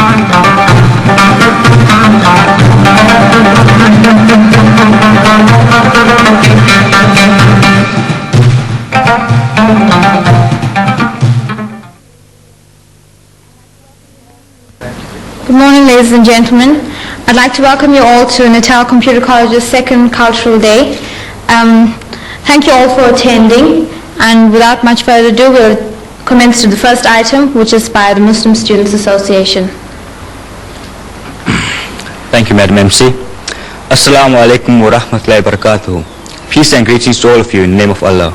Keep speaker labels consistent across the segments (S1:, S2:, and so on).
S1: Good morning, ladies and gentlemen. I'd like to welcome you all to Natal Computer College's second Cultural Day. Thank you all for attending, and without much further ado, we'll commence to the first item, which is by the Muslim Students Association.
S2: Thank you, Madam MC. Assalamu alaikum wa rahmatullahi wa barakatuh. Peace and greetings to all of you in the name of Allah.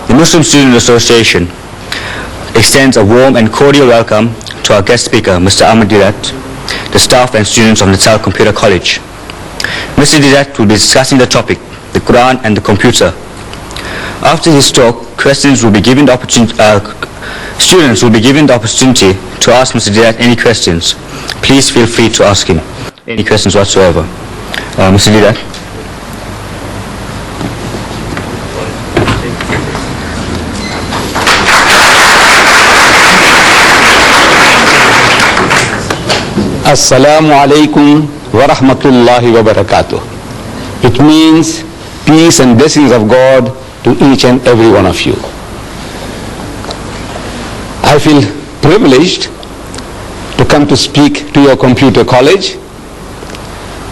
S2: The Muslim Student Association extends a warm and cordial welcome to our guest speaker, Mr. Ahmed Didat, the staff and students of Natal Computer College. Mr. Didat will be discussing the topic, the Quran and the computer. After his talk, students will be given the opportunity to ask Mr. Didat any questions. Please feel free to ask him any questions whatsoever. Mr. Didat.
S3: Assalamu alaikum wa rahmatullahi wa barakatuh. It means peace and blessings of God to each and every one of you. I feel privileged to come to speak to your computer college,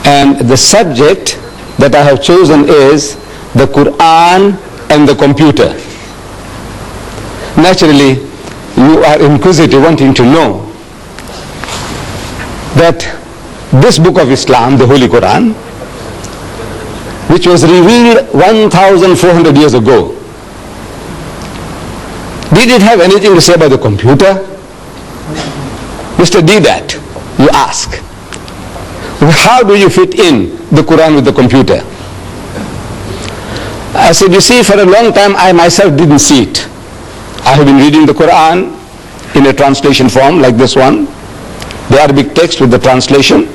S3: and the subject that I have chosen is the Quran and the computer. Naturally, you are inquisitive, wanting to know that this book of Islam, the Holy Quran, which was revealed 1,400 years ago, did it have anything to say about the computer? Mr. Didat, you ask, how do you fit in the Quran with the computer? I said, you see, for a long time I myself didn't see it. I have been reading the Quran in a translation form like this one, the Arabic text with the translation,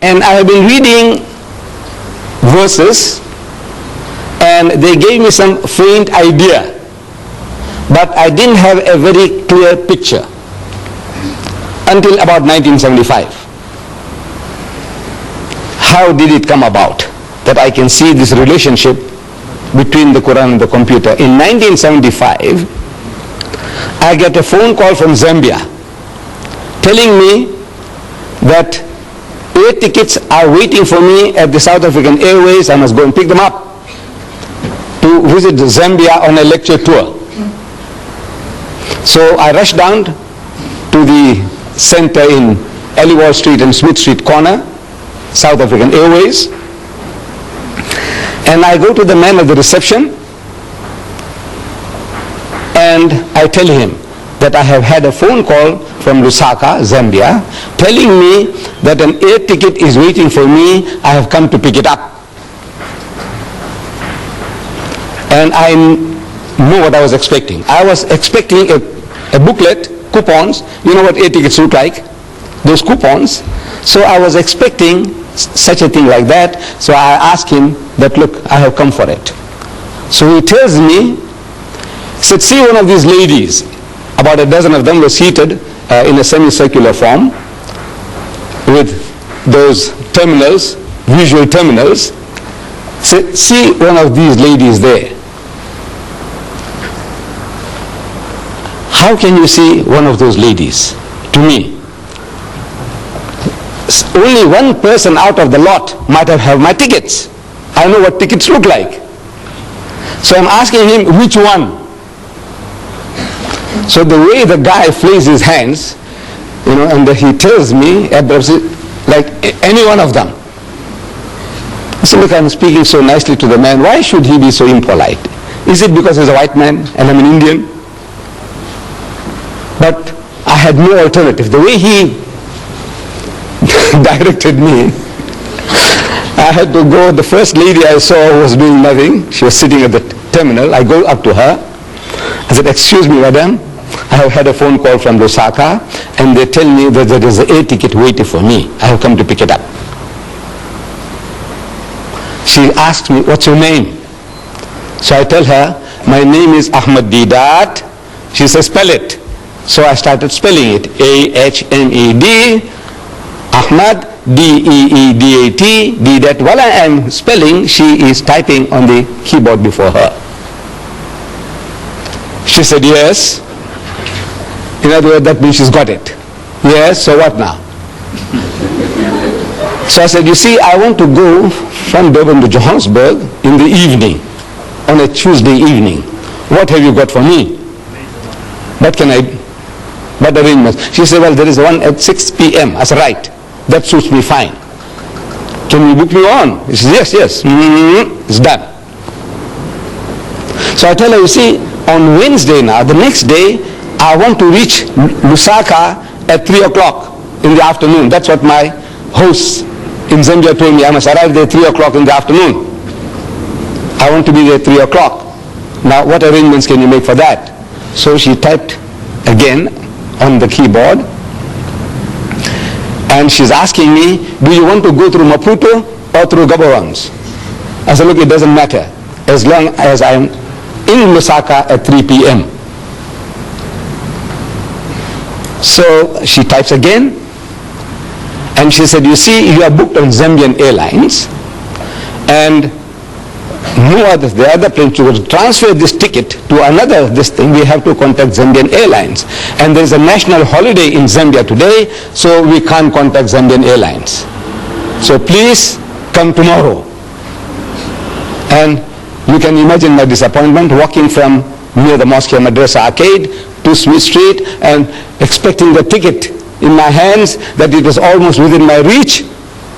S3: and I have been reading verses and they gave me some faint idea, but I didn't have a very clear picture until about 1975. How did it come about that I can see this relationship between the Quran and the computer? In 1975, I get a phone call from Zambia telling me that 8 tickets are waiting for me at the South African Airways. I must go and pick them up to visit Zambia on a lecture tour. So I rushed down to the center in Aliwal Street and Smith Street corner, South African Airways, and I go to the man at the reception and I tell him that I have had a phone call from Lusaka, Zambia, telling me that an air ticket is waiting for me. I have come to pick it up. And I know what I was expecting. I was expecting a booklet, coupons. You know what air tickets look like? Those coupons. So I was expecting such a thing like that. So I asked him that, look, I have come for it. So he tells me, he said, see one of these ladies. About a dozen of them were seated in a semicircular form with those terminals, visual terminals. See one of these ladies there. How can you see one of those ladies? To me, only one person out of the lot might have my tickets. I know what tickets look like. So I'm asking him, which one? So the way the guy flings his hands, and he tells me, like any one of them. I said, look, I'm speaking so nicely to the man. Why should he be so impolite? Is it because he's a white man and I'm an Indian? But I had no alternative. The way he directed me, I had to go. The first lady I saw was doing nothing. She was sitting at the terminal. I go up to her. I said, excuse me, madam. I have had a phone call from Lusaka and they tell me that there is an air ticket waiting for me. I have come to pick it up. She asked me, what's your name? So I tell her, my name is Ahmed Didat. She says, spell it. So I started spelling it. A-H-M-E-D, Ahmad, D-E-E-D-A-T, D that. While I am spelling, she is typing on the keyboard before her. She said, yes. In other words, that means she's got it. Yes, so what now? So I said, you see, I want to go from Durban to Johannesburg in the evening, on a Tuesday evening. What have you got for me? What arrangements? She said, well, there is one at 6 p.m. I said, right, that suits me fine. Can you book me on? She said, yes. It's done. So I tell her, you see, on Wednesday now, the next day, I want to reach Lusaka at 3 o'clock in the afternoon. That's what my hosts in Zambia told me. I must arrive there 3 o'clock in the afternoon. I want to be there 3 o'clock. Now, what arrangements can you make for that? So she typed again on the keyboard, and she's asking me, do you want to go through Maputo or through Gaborone? I said, look, it doesn't matter as long as I'm in Lusaka at 3 p.m. So she types again, and she said, you see, you are booked on Zambian Airlines, and the other plane, to transfer this ticket to another we have to contact Zambian Airlines. And there is a national holiday in Zambia today, so we can't contact Zambian Airlines. So please come tomorrow. And you can imagine my disappointment walking from near the Mosque Madrasa Arcade to Smith Street and expecting the ticket in my hands, that it was almost within my reach,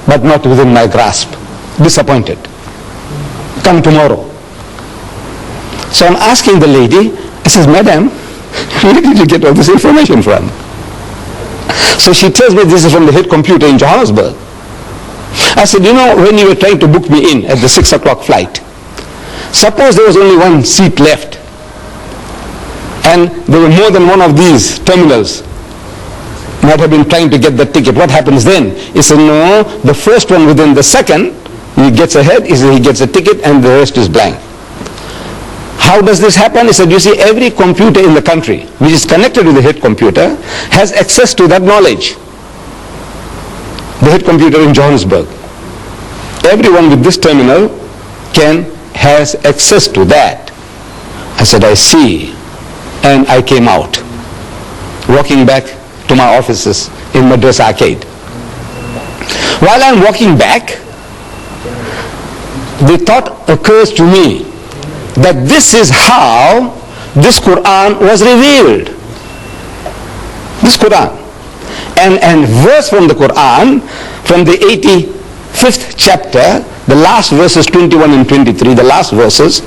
S3: but not within my grasp. Disappointed. Come tomorrow. So I'm asking the lady, I says, madam, where did you get all this information from? So she tells me this is from the head computer in Johannesburg. I said, you know, when you were trying to book me in at the 6 o'clock flight, suppose there was only one seat left, and there were more than one of these terminals might have been trying to get the ticket. What happens then? He said, no, the first one within the second, he gets ahead, he gets a ticket, and the rest is blank. How does this happen? He said, you see, every computer in the country which is connected to the head computer has access to that knowledge. The head computer in Johannesburg. Everyone with this terminal has access to that. I said, I see. And I came out, walking back to my offices in Madrasa Arcade. While I'm walking back, the thought occurs to me that this is how this Quran was revealed. This Quran. And verse from the Quran, from the 85th chapter, the last verses 21 and 23, the last verses,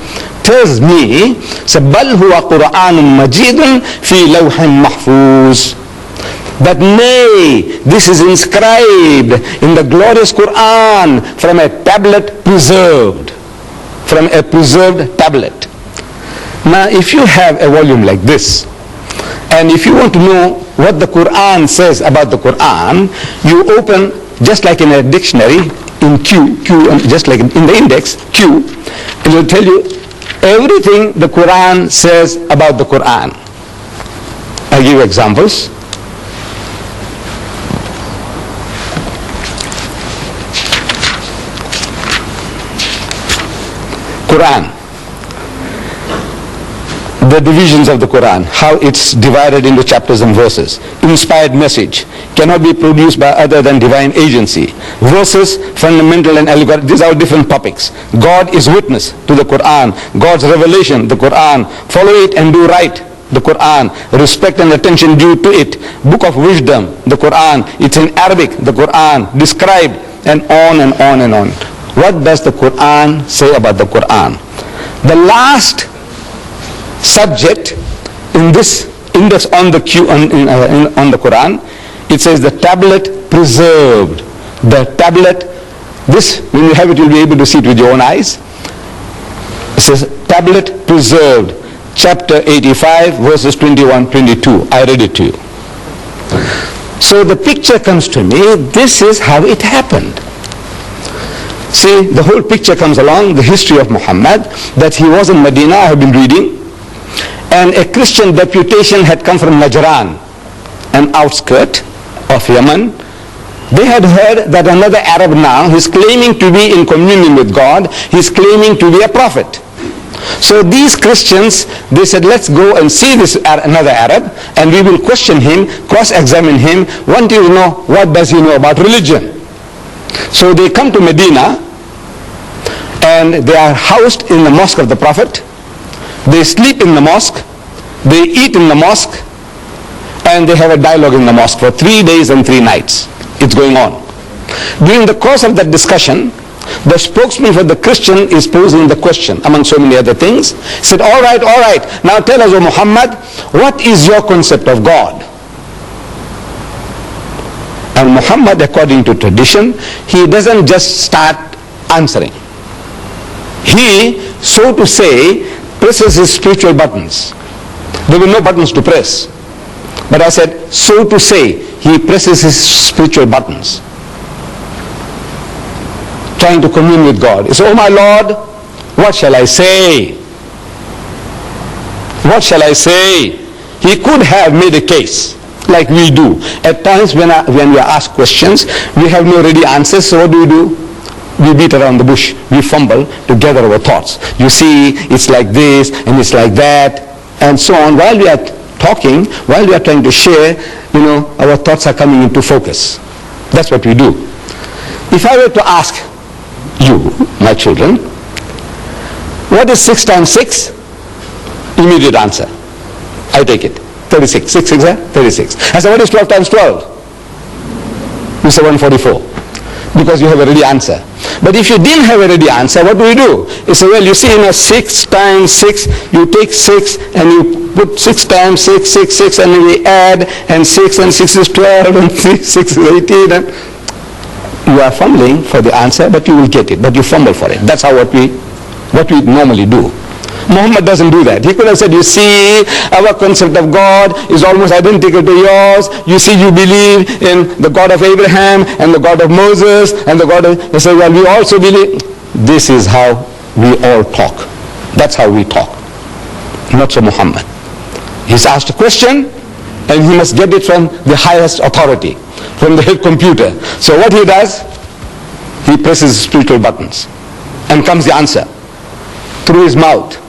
S3: tells me, بَلْ هُوَ قُرْآنٌ مَجِيدٌ فِي لَوْحٍ مَحْفُوظٍ, that nay, this is inscribed in the glorious Quran from a tablet preserved. From a preserved tablet. Now, if you have a volume like this, and if you want to know what the Quran says about the Quran, you open, just like in a dictionary, in Q, just like in the index, Q, it will tell you everything the Quran says about the Quran. I'll give you examples. Quran, the divisions of the Quran, how it's divided into chapters and verses. Inspired message cannot be produced by other than divine agency. Verses, fundamental and allegorical, these are different topics. God is witness to the Quran. God's revelation, the Quran. Follow it and do right, the Quran. Respect and attention due to it. Book of wisdom, the Quran. It's in Arabic, the Quran. Described, and on and on and on. What does the Quran say about the Quran? The last subject in this index on the on the Quran, it says the tablet preserved. The tablet, this, when you have it, you'll be able to see it with your own eyes. It says tablet preserved, chapter 85, verses 21, 22. I read it to you. So the picture comes to me, this is how it happened. See, the whole picture comes along, the history of Muhammad, that he was in Medina, I have been reading, and a Christian deputation had come from Najran, an outskirt of Yemen. They had heard that another Arab now, he's claiming to be in communion with God, he's claiming to be a prophet. So these Christians, they said, let's go and see this another Arab, and we will question him, cross-examine him, want to know what does he know about religion. So they come to Medina, and they are housed in the mosque of the Prophet. They sleep in the mosque, they eat in the mosque, and they have a dialogue in the mosque for 3 days and 3 nights. It's going on. During the course of that discussion, the spokesman for the Christian is posing the question, among so many other things. He said, all right, now tell us, O Muhammad, what is your concept of God? And Muhammad, according to tradition, he doesn't just start answering. He, so to say, presses his spiritual buttons. There were no buttons to press. But I said, so to say, he presses his spiritual buttons, trying to commune with God. He said, oh my Lord, what shall I say? What shall I say? He could have made a case, like we do. At times when we are asked questions, we have no ready answers, so what do? We beat around the bush. We fumble to gather our thoughts. You see, it's like this, and it's like that, and so on. While we are talking, while we are trying to share, our thoughts are coming into focus. That's what we do. If I were to ask you, my children, what is 6 times 6? Immediate answer. I take it. 36. 6 6 36. I said, what is 12 times 12? You say 144. Because you have a ready answer. But if you didn't have a ready answer, what do? You say, well, you see, 6 times 6, you take 6 and you put 6 times 6, 6, 6, and then we add, and 6 and 6 is 12, and 6 is 18, and you are fumbling for the answer, but you will get it, but you fumble for it. That's how what we normally do. Muhammad doesn't do that. He could have said, you see, our concept of God is almost identical to yours. You see, you believe in the God of Abraham and the God of Moses and the God of... He said, well, we also believe... This is how we all talk. That's how we talk. Not so Muhammad. He's asked a question and he must get it from the highest authority, from the head computer. So what he does, he presses spiritual buttons and comes the answer through his mouth.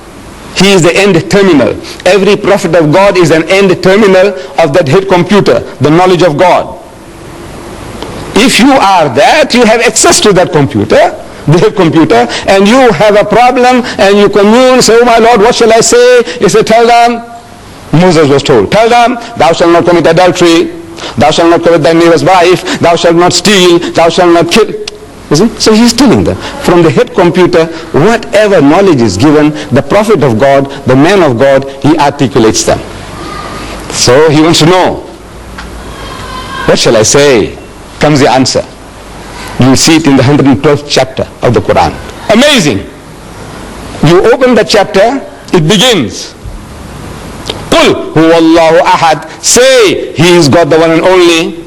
S3: He is the end terminal. Every prophet of God is an end terminal of that head computer, the knowledge of God. If you are that, you have access to that computer, the head computer, and you have a problem and you commune, say, oh my Lord, what shall I say? He said, tell them, Moses was told, tell them, thou shalt not commit adultery, thou shalt not covet thy neighbor's wife, thou shalt not steal, thou shalt not kill. You see? So he's telling them, from the head computer, whatever knowledge is given, the prophet of God, the man of God, he articulates them. So he wants to know, what shall I say? Comes the answer. You see it in the 112th chapter of the Quran. Amazing. You open the chapter, it begins. Qul huwa Allahu ahad. Say, he is God the one and only.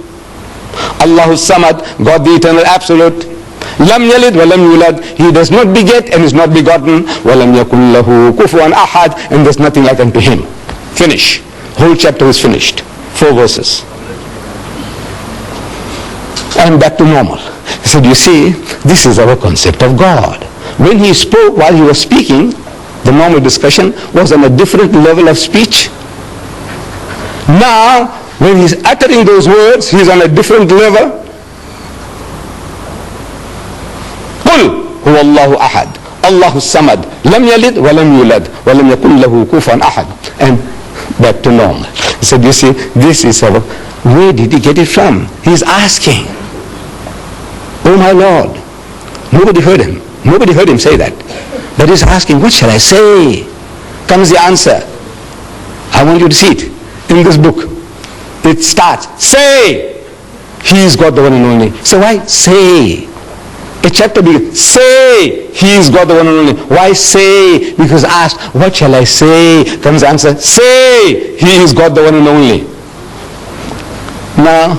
S3: Allahu samad, God the eternal absolute. Lam yalid wa lam yulad. He does not beget and is not begotten. Wa lam yakul lahu kufuwan ahad. And there's nothing like unto him. Finish. Whole chapter is finished. 4 verses. And back to normal. He said, you see, this is our concept of God. When he spoke, while he was speaking, the normal discussion was on a different level of speech. Now, when he's uttering those words, he's on a different level. قُلْ هُوَ اللَّهُ أَحَدٌ اللَّهُ الصَّمَدُ لَمْ يَلِدْ وَلَمْ يُولَدْ وَلَمْ يَكُنْ لَهُ كُفُوًا أَحَدٌ. And back to normal. He said, you see, this is our... Where did he get it from? He's asking. Oh my Lord. Nobody heard him. Nobody heard him say that. But he's asking, what shall I say? Comes the answer. I want you to see it in this book. It starts, say, he is God the one and only. So why say? A chapter begins, say, he is God the one and only. Why say? Because asked, what shall I say? Comes the answer, say, he is God the one and only. Now,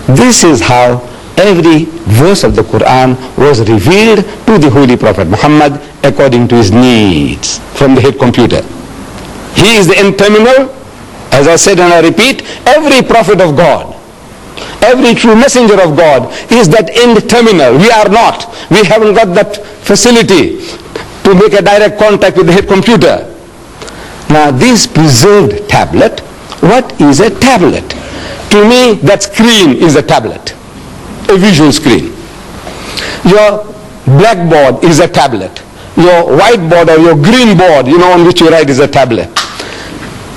S3: this is how every verse of the Quran was revealed to the Holy Prophet Muhammad according to his needs from the head computer. He is the end terminal. As I said and I repeat, every prophet of God, every true messenger of God is that end terminal. We are not. We haven't got that facility to make a direct contact with the head computer. Now this preserved tablet, what is a tablet? To me, that screen is a tablet, a visual screen. Your blackboard is a tablet. Your whiteboard or your green board, on which you write, is a tablet.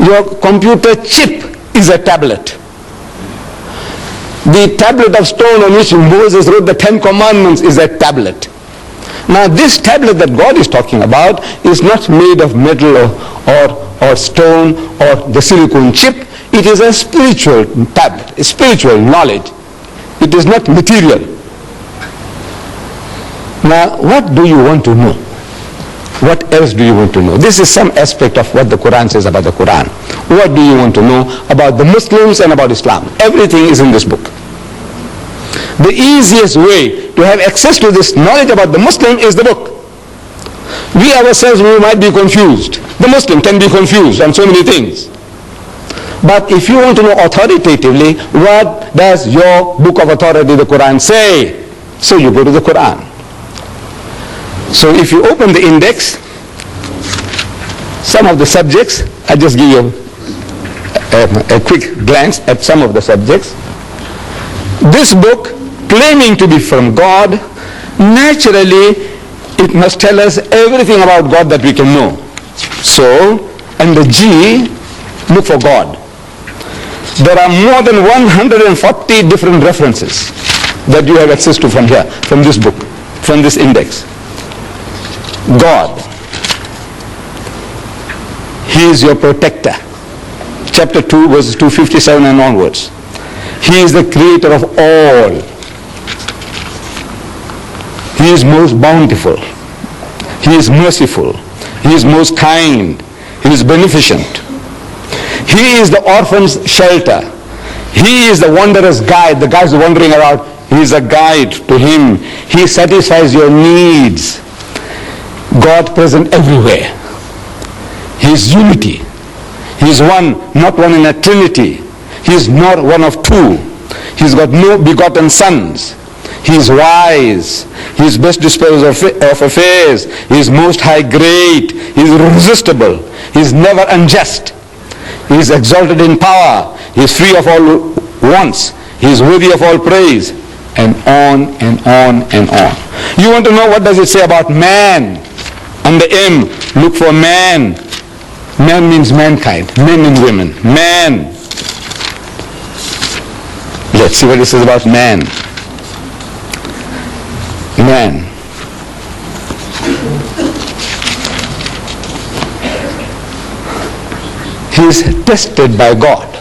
S3: Your computer chip is a tablet. The tablet of stone on which Moses wrote the 10 Commandments is a tablet. Now this tablet that God is talking about is not made of metal or stone or the silicone chip. It is a spiritual tablet, a spiritual knowledge. It is not material. Now what do you want to know? What else do you want to know? This is some aspect of what the Quran says about the Quran. What do you want to know about the Muslims and about Islam? Everything is in this book. The easiest way to have access to this knowledge about the Muslim is the book. We ourselves, we might be confused. The Muslim can be confused on so many things. But if you want to know authoritatively, what does your book of authority, the Quran, say? So you go to the Quran. So if you open the index, some of the subjects, I just give you a quick glance at some of the subjects. This book, claiming to be from God, naturally it must tell us everything about God that we can know. So, under G, look for God. There are more than 140 different references that you have access to from here, from this book, from this index. God. He is your protector. Chapter 2, verses 257 and onwards. He is the creator of all. He is most bountiful. He is merciful. He is most kind. He is beneficent. He is the orphan's shelter. He is the wanderer's guide. The guy's wandering around. He is a guide to him. He satisfies your needs. God present everywhere. He is unity. He is one, not one in a trinity. He is not one of two. He has got no begotten sons. He is wise. He is best disposer of affairs. He is most high great. He is irresistible. He is never unjust. He is exalted in power. He is free of all wants. He is worthy of all praise. And on and on and on. You want to know what does it say about man? Under M, look for man. Man means mankind, men and women. Man. Let's see what it says about man. Man. He is tested by God.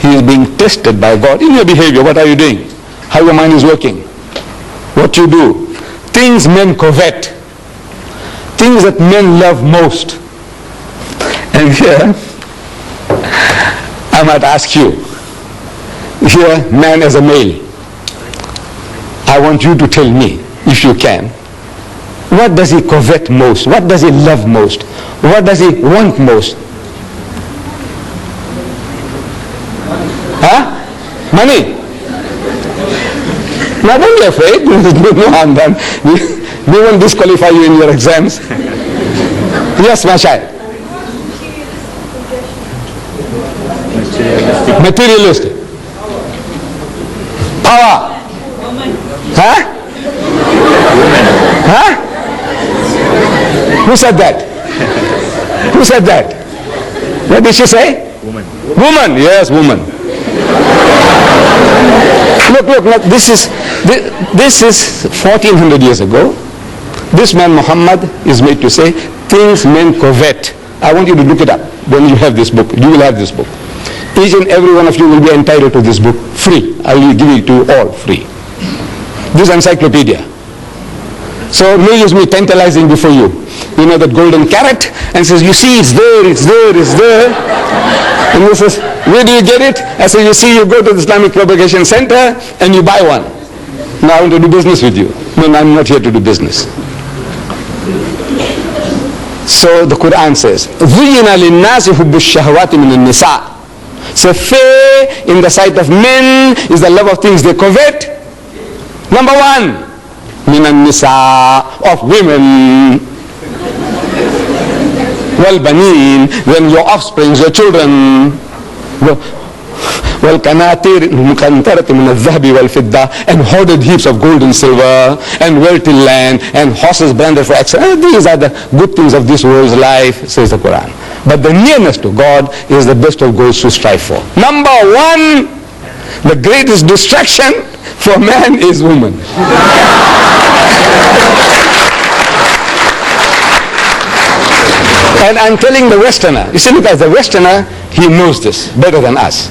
S3: He is being tested by God. In your behavior, what are you doing? How your mind is working? What you do? Things men covet. Things that men love most. And here, I might ask you, here, man as a male, I want you to tell me, if you can, what does he covet most? What does he love most? What does he want most? Huh? Money. Now don't be afraid, no harm done. We won't disqualify you in your exams. Yes, my child. Materialistic. Power. Huh? Huh? Who said that? Who said that? What did she say? Woman. Woman, yes, woman. Look, this is 1400 years ago. This man Muhammad is made to say, things men covet. I want you to look it up when you have this book. You will have this book. Each and every one of you will be entitled to this book free. I will give it to you all free. This encyclopedia. So no use me tantalizing before you. You know that golden carrot, and says, you see, it's there, it's there, it's there. And he says, where do you get it? I say, you see, you go to the Islamic Propagation Center and you buy one. Now I want to do business with you. No, I'm not here to do business. So the Quran says, زُيِّنَ لِلنَّاسِ حُبُّ الشَّهَوَاتِ مِنَ النِّسَاءِ. So fair in the sight of men is the love of things they covet. Number one, مِنَ النِّسَاءِ, of women. وَالْبَنِينَ, then your offspring, your children. وَالْقَنَاطِيرِ الْمُقَنْطَرَةِ مِنَ الذَّهَبِ وَالْفِضَّةِ, and hoarded heaps of gold and silver, and wealthy land, and horses branded for excellence. These are the good things of this world's life, says the Quran. But the nearness to God is the best of goals to strive for. Number one, the greatest distraction for man is woman. And I'm telling the Westerner, you see, because the Westerner, he knows this better than us.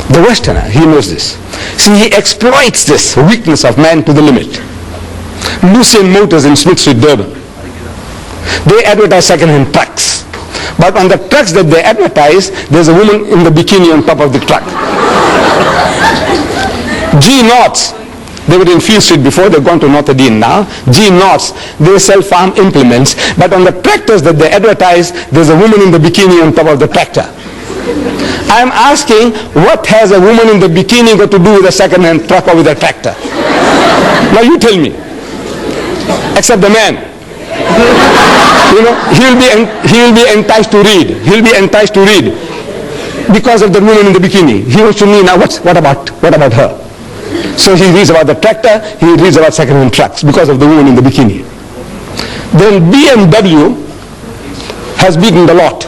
S3: The Westerner, he knows this. See, he exploits this weakness of man to the limit. Lucien Motors in Smith Street, Durban, they advertise second-hand trucks. But on the trucks that they advertise, there's a woman in the bikini on top of the truck. G Knots, they were in Field Street before, they've gone to Notre Dame now. G Knots, they sell farm implements, but on the tractors that they advertise, there's a woman in the bikini on top of the tractor. I'm asking, what has a woman in the bikini got to do with a second-hand truck or with a tractor? Now you tell me. Except the man. You know, he will be enticed to read. He'll be enticed to read because of the woman in the bikini. He wants to know, now what about her? So he reads about the tractor, he reads about second-hand trucks because of the woman in the bikini. Then BMW has beaten the lot.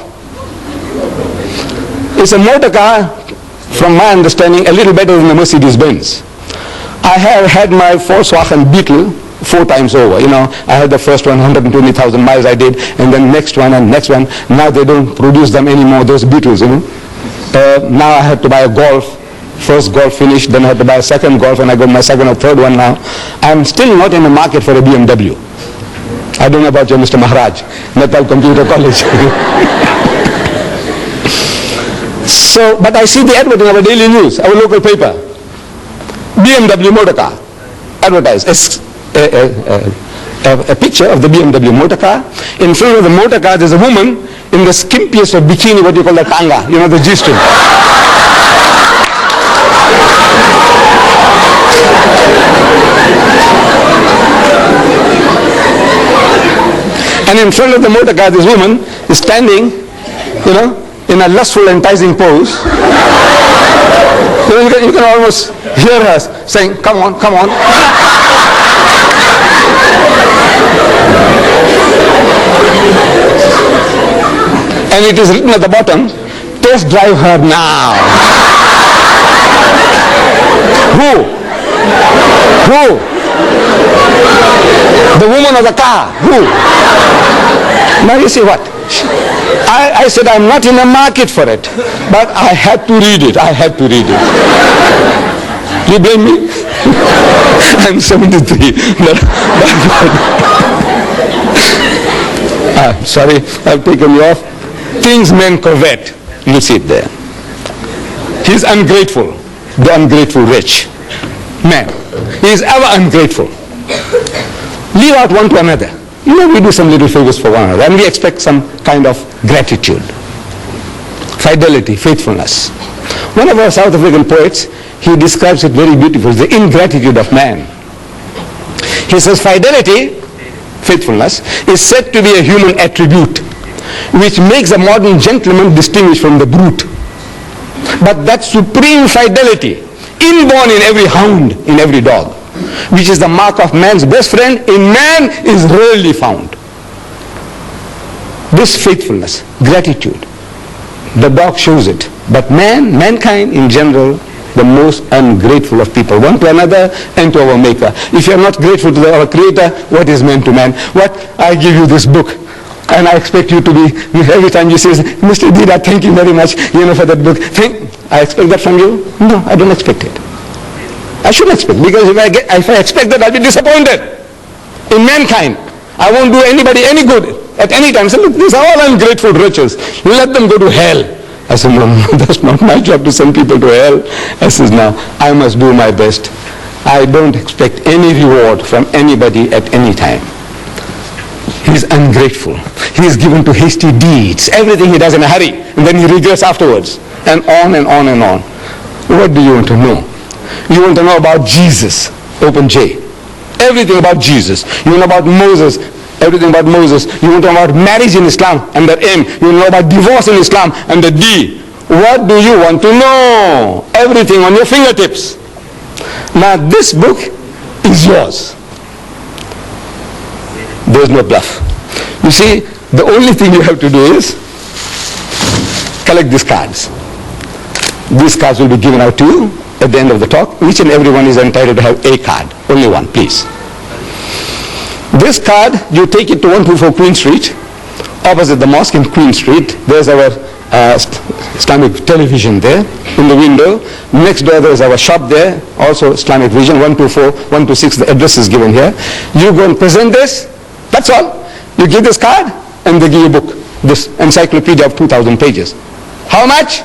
S3: It's a motor car, from my understanding, a little better than the Mercedes-Benz. I have had my Volkswagen Beetle 4 times over. You know, I had the first one, 120,000 miles I did, and then next one and next one. Now they don't produce them anymore, those Beetles, you know. Now I had to buy a Golf. First Golf finished, then I had to buy a second Golf, and I got my second or third one now. I'm still not in the market for a BMW. I don't know about you, Mr. Maharaj, Nepal Computer College. So, but I see the advert in our daily news, our local paper. BMW motor car, advertised. A picture of the BMW motor car. In front of the motor car, there's a woman in the skimpiest of bikini, what you call the tanga, you know, the G-string. And in front of the motor car, this woman is standing, you know, in a lustful, enticing pose. You can almost hear her saying, come on, come on. And it is written at the bottom, test drive her now. Who? The woman of the car. Who? Now you see what? I said I'm not in the market for it, but I had to read it. I had to read it. You blame me? I'm 73. Sorry, I've taken you off. Things men covet. You see it there. He's ungrateful. The ungrateful rich man. He is ever ungrateful. Leave out one to another. You know, we do some little favors for one another and we expect some kind of gratitude. Fidelity, faithfulness. One of our South African poets, he describes it very beautifully, the ingratitude of man. He says fidelity, faithfulness, is said to be a human attribute which makes a modern gentleman distinguished from the brute. But that supreme fidelity, inborn in every hound, in every dog, which is the mark of man's best friend, in man is rarely found. This faithfulness, gratitude, the dog shows it. But mankind in general, the most ungrateful of people, one to another and to our Maker. If you are not grateful to our Creator, what is man to man? What? I give you this book, and I expect you to be, every time you say, Mr. Dida, thank you very much, for that book. I expect that from you? No, I don't expect it. I shouldn't expect, because if I expect that, I'll be disappointed. In mankind, I won't do anybody any good at any time. So look, these are all ungrateful riches. Let them go to hell. I said, no, that's not my job to send people to hell. I said, no, I must do my best. I don't expect any reward from anybody at any time. He is ungrateful. He is given to hasty deeds. Everything he does in a hurry, and then he regrets afterwards. And on and on and on. What do you want to know? You want to know about Jesus, open J. Everything about Jesus. You want to know about Moses, everything about Moses. You want to know about marriage in Islam, under M. You want to know about divorce in Islam, under D. What do you want to know? Everything on your fingertips. Now this book is yours. There's no bluff. You see, the only thing you have to do is collect these cards. These cards will be given out to you at the end of the talk. Each and everyone is entitled to have a card. Only one, please. This card, you take it to 124 Queen Street, opposite the mosque in Queen Street. There's our Islamic television there in the window. Next door there is our shop there, also Islamic Vision, 124, 126, the address is given here. You go and present this, that's all. You give this card and they give you a book, this encyclopedia of 2,000 pages. How much?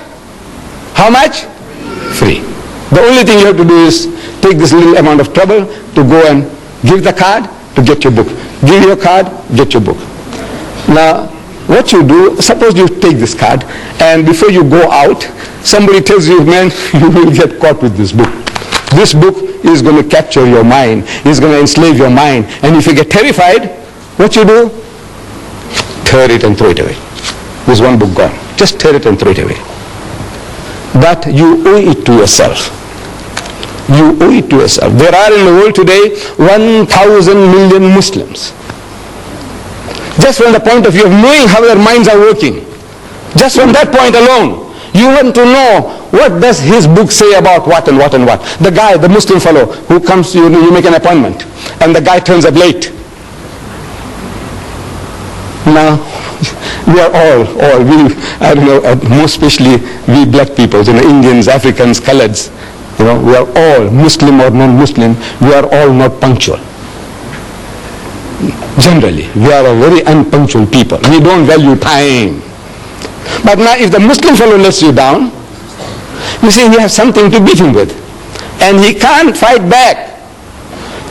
S3: How much? Free. The only thing you have to do is take this little amount of trouble to go and give the card to get your book. Give your card, get your book. Now, what you do, suppose you take this card and before you go out, somebody tells you, man, you will get caught with this book. This book is going to capture your mind. It's going to enslave your mind. And if you get terrified, what you do? Tear it and throw it away. There's one book gone. Just tear it and throw it away. But you owe it to yourself. You owe it to yourself. There are in the world today 1,000 million Muslims. Just from the point of view of knowing how their minds are working, just from that point alone, you want to know what does his book say about what and what and what. The guy, the Muslim fellow who comes to you, you make an appointment, and the guy turns up late. Now, we are I don't know, most especially we black people, Indians, Africans, Coloreds, we are all, Muslim or non-Muslim, we are all not punctual. Generally, we are a very unpunctual people. We don't value time. But now if the Muslim fellow lets you down, you see he has something to beat him with. And he can't fight back.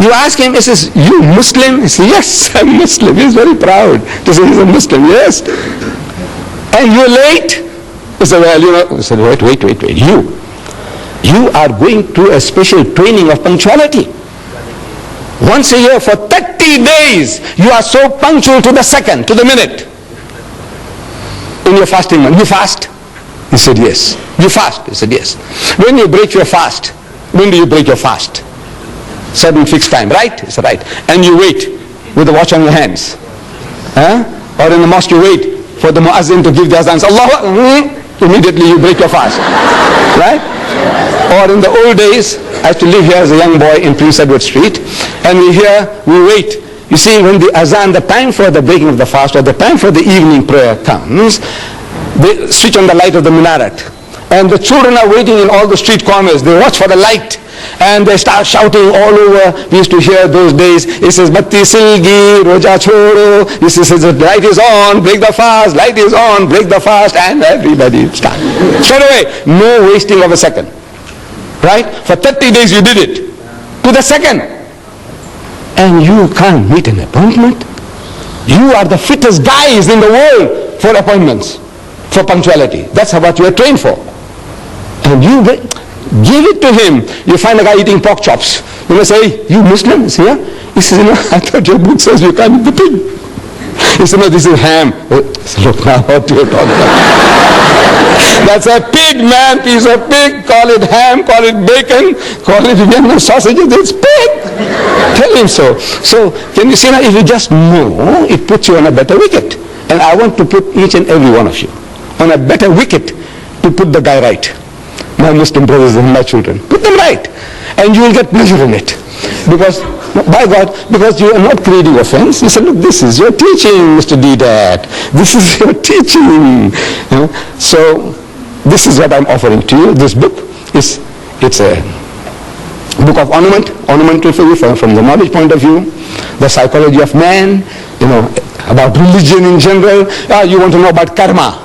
S3: You ask him, he says, you Muslim? He says, yes, I'm Muslim. He's very proud to say he's a Muslim, yes. And you're late? He said, well, he said, wait. You are going through a special training of punctuality. Once a year for 30 days, you are so punctual to the second, to the minute. In your fasting month, you fast? He said, yes. You fast? He said, yes. When you break your fast, when do you break your fast? Certain fixed time, right? He said, right. And you wait with the watch on your hands. Or in the mosque you wait for the muazzin to give the azans. Allah, immediately you break your fast. Right? Or in the old days, I used to live here as a young boy in Prince Edward Street, and we wait. You see, when the azan, the time for the breaking of the fast or the time for the evening prayer comes, they switch on the light of the minaret. And the children are waiting in all the street corners. They watch for the light. And they start shouting all over. We used to hear those days. It says, Batti Silgi, Roja Choro. This says, the light is on, break the fast. Light is on, break the fast. And everybody starts. Straight away, no wasting of a second. Right? For 30 days you did it. To the second. And you can't meet an appointment. You are the fittest guys in the world for appointments, for punctuality. That's what you are trained for. And you give it to him. You find a guy eating pork chops. You must say, you Muslim? He says, yeah. He says, I thought your book says you can't eat the pig. He said, no, this is ham. Said, look now, what you're talking about. That's a pig, man, piece of pig. Call it ham, call it bacon, call it Vienna sausages. It's pig. Tell him so. So, can you see now, if you just know, it puts you on a better wicket. And I want to put each and every one of you on a better wicket to put the guy right. My Muslim brothers and my children. Put them right. And you will get pleasure in it. Because, by God, because you are not creating offense. You say, look, this is your teaching, Mr. Didat. This is your teaching. So, this is what I'm offering to you. This book it's a book of ornamental for you from the knowledge point of view, the psychology of man, about religion in general. You want to know about karma.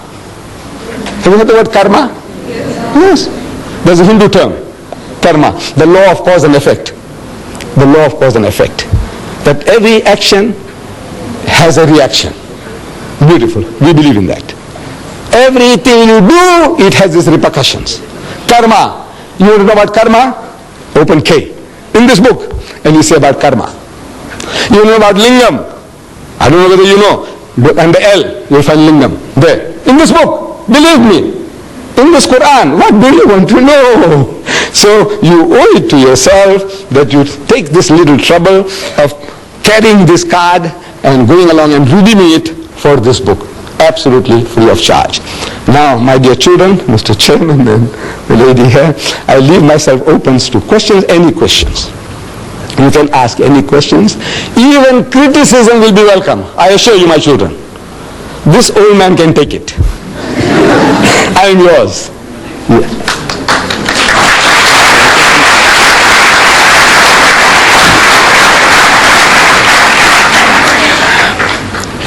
S3: Have you heard the word karma? Yes. There's a Hindu term, karma, the law of cause and effect. The law of cause and effect. That every action has a reaction. Beautiful. We believe in that. Everything you do, it has its repercussions. Karma. You want to know about karma? Open K. In this book. And you say about karma. You know about lingam. I don't know whether you know. But under L, you'll find lingam. There. In this book. Believe me. In this Quran. What do you want to know? So you owe it to yourself that you take this little trouble of carrying this card and going along and redeeming it for this book. Absolutely free of charge. Now, my dear children, Mr. Chairman and the lady here, I leave myself open to questions, any questions. You can ask any questions. Even criticism will be welcome. I assure you, my children. This old man can take it. I am yours. Yeah.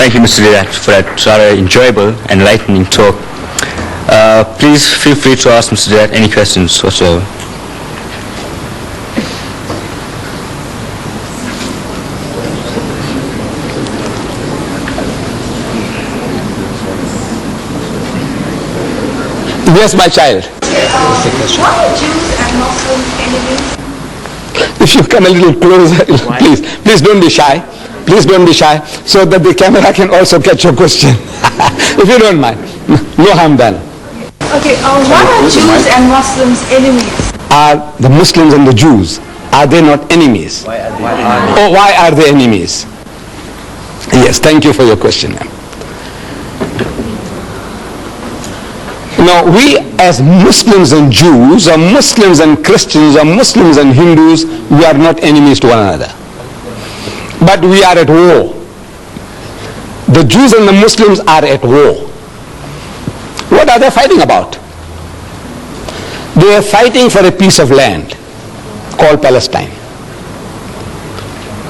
S2: Thank you, Mr. Didat, for that rather enjoyable and enlightening talk. Please feel free to ask Mr. Didat any questions whatsoever.
S3: Yes, my child.
S4: What are Jews and Muslims enemies?
S3: If you come a little closer, please don't be shy. Please don't be shy, so that the camera can also catch your question. If you don't mind. No harm done.
S4: Okay, what are Jews and Muslims enemies?
S3: Are the Muslims and the Jews, are they not enemies? Why are they enemies? Yes, thank you for your question, ma'am. Now, we as Muslims and Jews, or Muslims and Christians, or Muslims and Hindus, we are not enemies to one another. But we are at war. The Jews and the Muslims are at war. What are they fighting about? They are fighting for a piece of land called Palestine.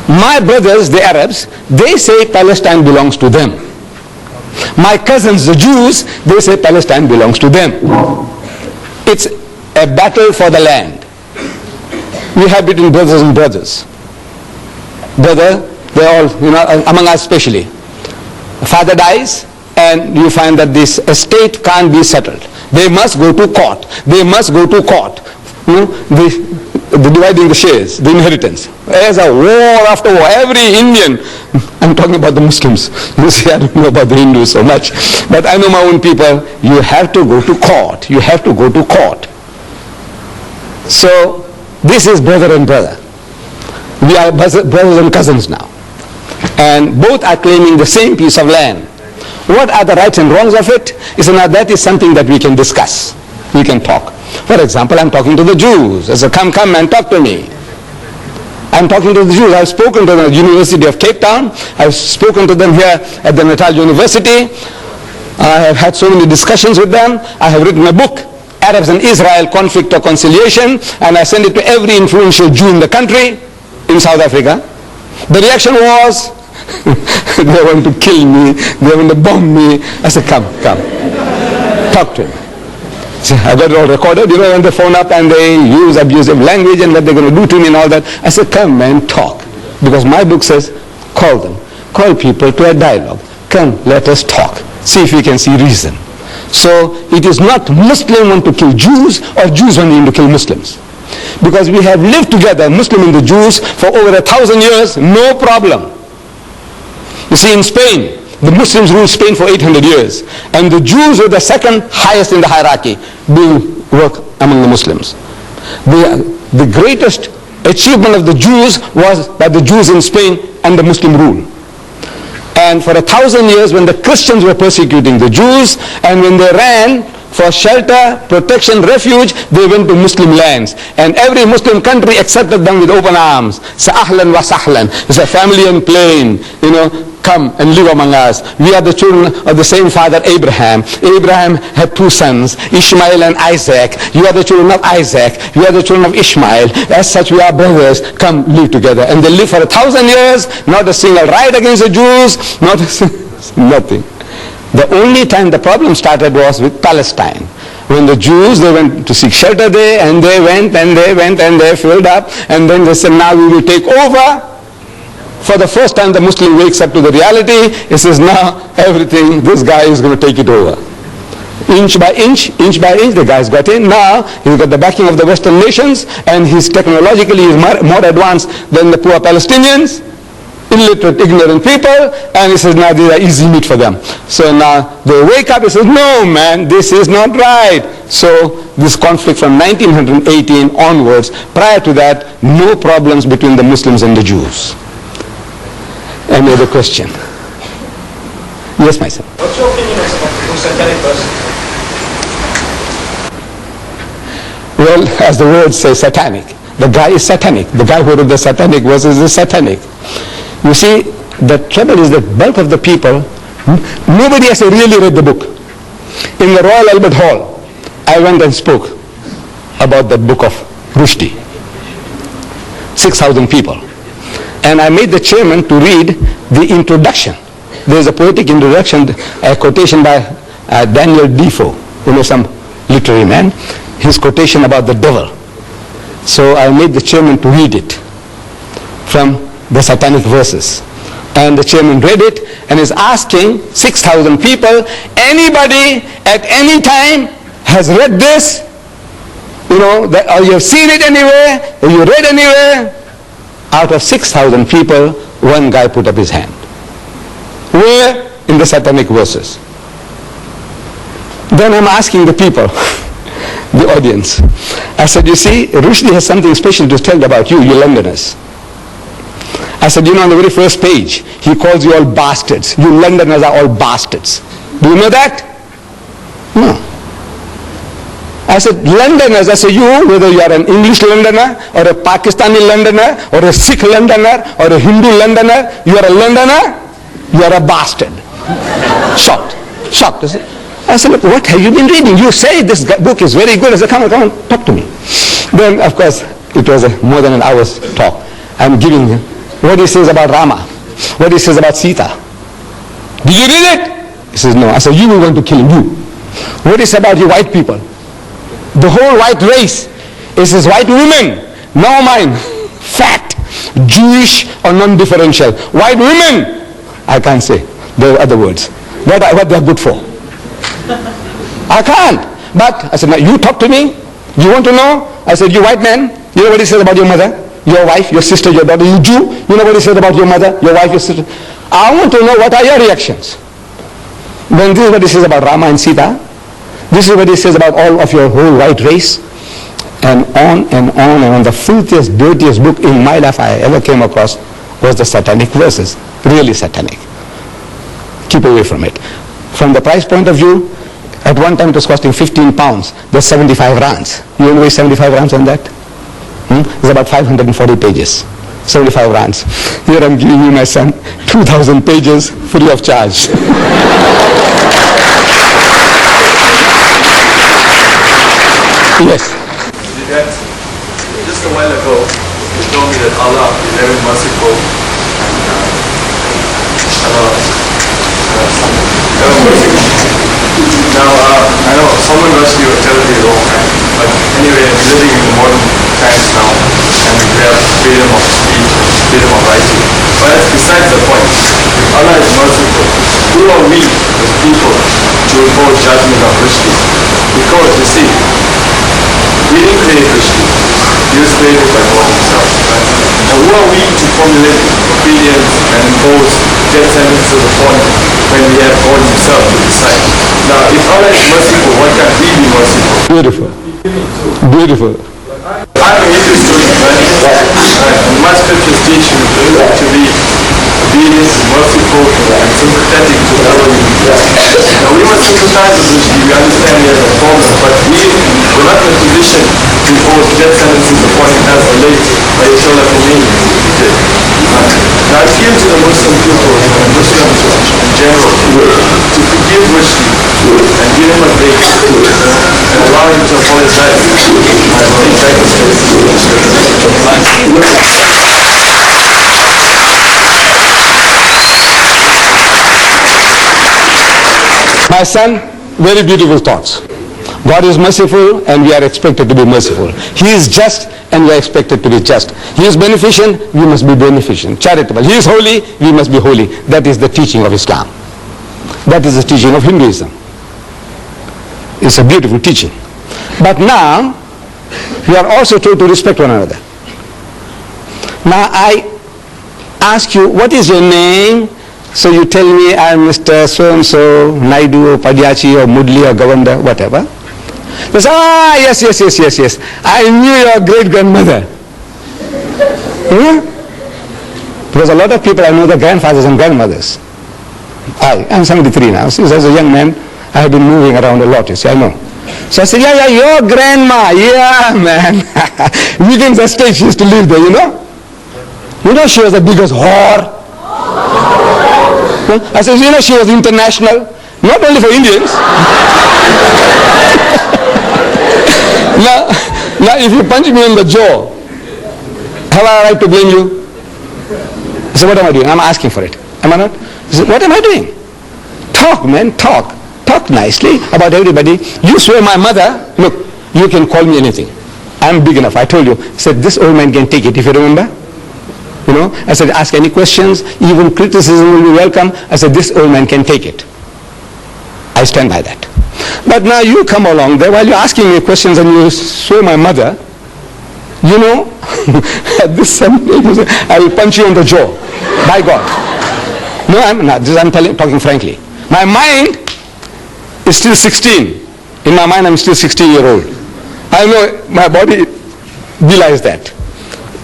S3: My brothers, the Arabs, they say Palestine belongs to them. My cousins, the Jews, they say Palestine belongs to them. It's a battle for the land. We have between brothers and brothers. Brother, they all, among us especially. Father dies, and you find that this estate can't be settled. They must go to court. They must go to court. The dividing the shares, the inheritance. There's a war after war. Every Indian, I'm talking about the Muslims. You see, I don't know about the Hindus so much. But I know my own people. You have to go to court. You have to go to court. So, this is brother and brother. We are brothers and cousins now. And both are claiming the same piece of land. What are the rights and wrongs of it? That is something that we can discuss. We can talk. For example, I'm talking to the Jews. I say, come and talk to me. I'm talking to the Jews. I've spoken to the University of Cape Town. I've spoken to them here at the Natal University. I have had so many discussions with them. I have written a book, Arabs and Israel, Conflict or Conciliation, and I sent it to every influential Jew in the country, in South Africa. The reaction was, they want to kill me, they want to bomb me. I said, come, talk to him. So I got it all recorded, when they phone up and they use abusive language and what they're going to do to me and all that. I said, come and talk. Because my book says, call them. Call people to a dialogue. Come, let us talk. See if we can see reason. So it is not Muslims want to kill Jews or Jews wanting to kill Muslims. Because we have lived together, Muslim and the Jews, for over 1,000 years, no problem. You see, in Spain, the Muslims ruled Spain for 800 years. And the Jews were the second highest in the hierarchy, doing work among the Muslims. The greatest achievement of the Jews was by the Jews in Spain and the Muslim rule. And for 1,000 years, when the Christians were persecuting the Jews, and when they ran for shelter, protection, refuge, they went to Muslim lands. And every Muslim country accepted them with open arms. Sa'ahlan wa sahlan. It's a family and plain, come and live among us. We are the children of the same father, Abraham. Abraham had 2 sons, Ishmael and Isaac. You are the children of Isaac. You are the children of Ishmael. As such, we are brothers. Come, live together. And they lived for 1,000 years, not a single riot against the Jews, nothing. The only time the problem started was with Palestine. When the Jews, they went to seek shelter there, and they went and they filled up, and then they said, now we will take over. For the first time, the Muslim wakes up to the reality. He says, now everything, this guy is going to take it over. Inch by inch, the guy's got in. Now he's got the backing of the Western nations, and he's technologically more advanced than the poor Palestinians, illiterate, ignorant people, and he says, now these are easy meat for them. So now they wake up, he says, no man, this is not right. So this conflict from 1918 onwards, prior to that, no problems between the Muslims and the Jews. Any other question? Yes, my son.
S5: What's your opinion on satanic verses?
S3: Well, as the word says, satanic. The guy is satanic. The guy who wrote the satanic verses is satanic. You see, the trouble is that bulk of the people, nobody has really read the book. In the Royal Albert Hall, I went and spoke about that book of Rushdie. 6,000 people. And I made the chairman to read the introduction. There's a poetic introduction, a quotation by Daniel Defoe, some literary man, his quotation about the devil. So I made the chairman to read it from the satanic verses. And the chairman read it and is asking 6,000 people, anybody at any time has read this? Or you have seen it anywhere, or you read anywhere? Out of 6,000 people, one guy put up his hand. Where? In the satanic verses. Then I'm asking the people, the audience. I said, you see, Rushdie has something special to tell about you Londoners. I said, on the very first page, he calls you all bastards. You Londoners are all bastards. Do you know that? No. I said, Londoners, I said, whether you are an English Londoner, or a Pakistani Londoner, or a Sikh Londoner, or a Hindu Londoner, you are a Londoner, you are a bastard. Shocked. I said, look, what have you been reading? You say this book is very good. I said, come on, talk to me. Then, of course, it was more than an hour's talk. I'm giving him what he says about Rama, what he says about Sita. Did you read it? He says, no. I said, you will want to kill him, you. What he says about you white people? The whole white race is his white women, no mine, fat, Jewish or non-differential. White women, I can't say. There are other words. What they are good for. I can't. But I said, now you talk to me. You want to know? I said, you white man, you know what he says about your mother, your wife, your sister, your daughter. You Jew, you know what he says about your mother, your wife, your sister. I want to know what are your reactions. Then this is what he says about Rama and Sita. This is what he says about all of your whole white race. And on and on and on. The filthiest, dirtiest book in my life I ever came across was the satanic verses. Really satanic. Keep away from it. From the price point of view, at one time it was costing 15 pounds. There's 75 rands. You want to waste 75 rands on that? It's about 540 pages. 75 rands. Here I'm giving you, my son, 2,000 pages free of charge. Yes.
S5: Just a while ago, you told me that Allah is very merciful Now, I know someone rushed you or terribly wrong, but anyway, we're living in the modern times now, and we have freedom of speech, freedom of writing. But that's besides the point. If Allah is merciful, who are we as people to impose judgment on Rushdie? Because, you see, we didn't create Rushdie. He was created by God himself. Right? And who are we to formulate opinions and impose death sentences upon him when we have God himself to decide? Now, if Allah is merciful, why can't we be merciful?
S3: Beautiful. Beautiful.
S5: I'm a Hindu student, right? And my scriptures teach you to be obedient, merciful, and sympathetic to whoever you meet. Now, we must sympathize with Rushdie. We understand he has a problem, but we're not in a position to impose death sentences upon him as late by Ayatollah Khomeini did. Now, I appeal to the Muslim people and Muslims in general to forgive Rushdie and give him a break and allow him to apologize.
S3: My son, very beautiful thoughts. God is merciful and we are expected to be merciful. He is just and we are expected to be just. He is beneficent, we must be beneficent. Charitable. He is holy, we must be holy. That is the teaching of Islam. That is the teaching of Hinduism. It's a beautiful teaching. But now, we are also told to respect one another. Now I ask you, what is your name? So you tell me, I am Mr. So-and-so, Naidu, or Padyachi, or Mudli, or Govanda, whatever. They say, yes. I knew your great-grandmother. Because a lot of people, I know their grandfathers and grandmothers. I'm 73 now. Since I was a young man, I have been moving around a lot, you see, I know. So I said, yeah, your grandma, yeah, man. Weekends at stage, she used to live there, you know. You know she was the biggest whore. I said, you know she was international, not only for Indians. Now if you punch me in the jaw, have I a right to blame you? I said, what am I doing? I'm asking for it. Am I not? I said, what am I doing? Talk, man, talk. Talk nicely about everybody. You swear my mother, look, you can call me anything. I'm big enough. I told you. I said, this old man can take it, if you remember. You know, I said, ask any questions, even criticism will be welcome. I said, this old man can take it. I stand by that. But now you come along there while you're asking me questions and you swear my mother, you know, at this Sunday, I will punch you on the jaw. By God. No, I'm not. I'm talking frankly. My mind is still 16. In my mind, I'm still 16-year-old. I know my body belies that.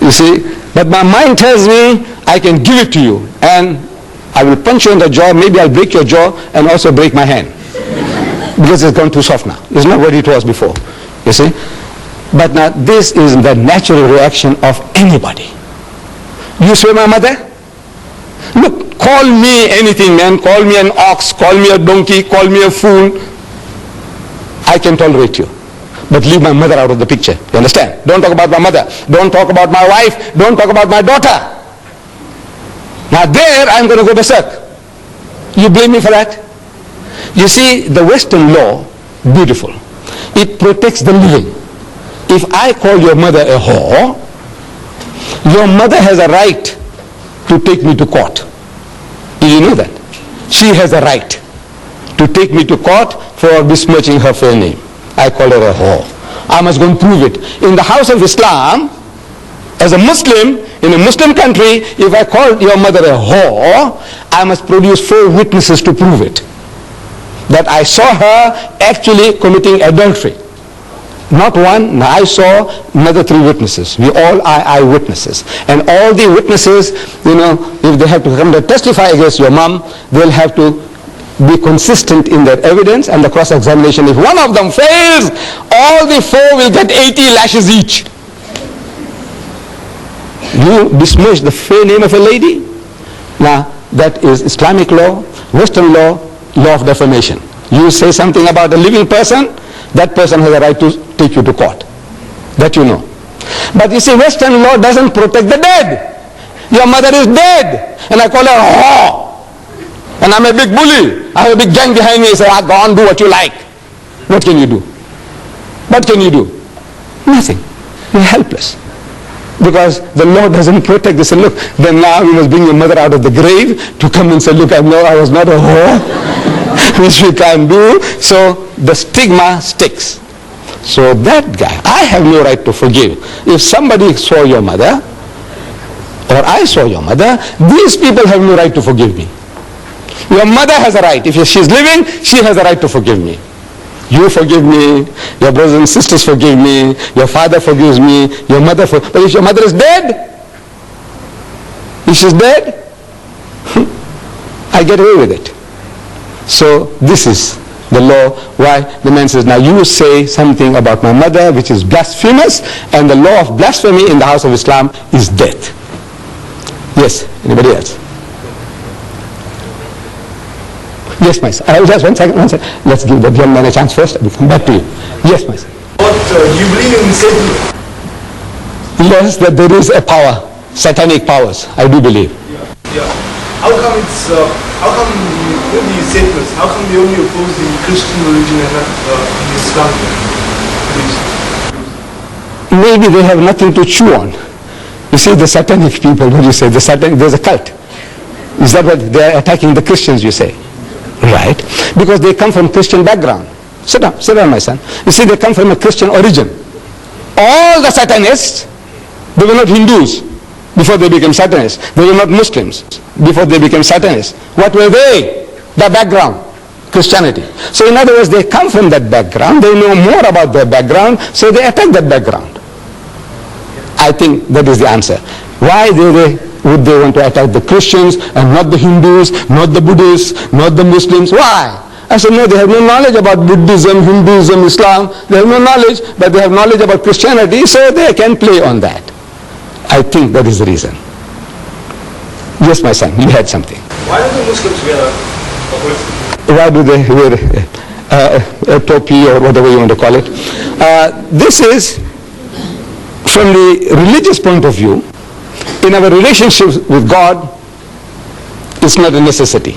S3: You see? But my mind tells me I can give it to you. And I will punch you in the jaw. Maybe I'll break your jaw and also break my hand. Because it's gone too soft now. It's not what it was before. You see? But now this is the natural reaction of anybody. You swear my mother? Look, call me anything, man. Call me an ox, call me a donkey, call me a fool. I can tolerate you. But leave my mother out of the picture. You understand? Don't talk about my mother. Don't talk about my wife. Don't talk about my daughter. Now there I'm going to go berserk. You blame me for that? You see, the Western law, beautiful. It protects the living. If I call your mother a whore, your mother has a right to take me to court. Did you know that? She has a right to take me to court for besmirching her fair name. I call her a whore. I must go and prove it. In the house of Islam, as a Muslim, in a Muslim country, if I call your mother a whore, I must produce 4 witnesses to prove it. That I saw her actually committing adultery. Not one, I saw another 3 witnesses. We all are eyewitnesses. And all the witnesses, you know, if they have to come to testify against your mom, they'll have to be consistent in their evidence and the cross-examination. If one of them fails, all the 4 will get 80 lashes each. You besmirch the fair name of a lady? Now, that is Islamic law, Western law, law of defamation. You say something about a living person, that person has a right to take you to court. That you know. But you see, Western law doesn't protect the dead. Your mother is dead, and I call her a whore. And I'm a big bully. I have a big gang behind me. I say, go on, do what you like. What can you do? What can you do? Nothing. You're helpless. Because the law doesn't protect this. And look, then now we must bring your mother out of the grave to come and say, look, I know I was not a whore, which we can't do. So the stigma sticks. So that guy, I have no right to forgive. If somebody saw your mother, or I saw your mother, these people have no right to forgive me. Your mother has a right. If she's living, she has a right to forgive me. You forgive me, your brothers and sisters forgive me, your father forgives me, your mother forgives me. But if your mother is dead, if she's dead, I get away with it. So this is the law why the man says, now you say something about my mother which is blasphemous, and the law of blasphemy in the house of Islam is death. Yes, anybody else? Yes, my son. Just one second. Let's give the young man a chance first. We'll come back to you. Yes, my son.
S5: What, you believe in Satan?
S3: Yes, that there is a power, satanic powers. I do believe.
S5: Yeah. how come with these statements, how come they only oppose the Christian religion and not the Islamic religion?
S3: Maybe they have nothing to chew on. You see, the satanic people, what do you say? There's a cult. Is that what they are attacking the Christians, you say? Right. Because they come from Christian background. Sit down, my son. You see, they come from a Christian origin. All the Satanists, they were not Hindus before they became Satanists. They were not Muslims before they became Satanists. What were they? The background. Christianity. So in other words, they come from that background. They know more about their background, so they attack that background. I think that is the answer. Why would they want to attack the Christians and not the Hindus, not the Buddhists, not the Muslims? Why? I said, no, they have no knowledge about Buddhism, Hinduism, Islam. They have no knowledge, but they have knowledge about Christianity, so they can play on that. I think that is the reason. Yes, my son, you had something.
S5: Why do the Muslims wear a hood?
S3: Why do they wear a topi or whatever you want to call it? This is, from the religious point of view, in our relationships with God, it's not a necessity.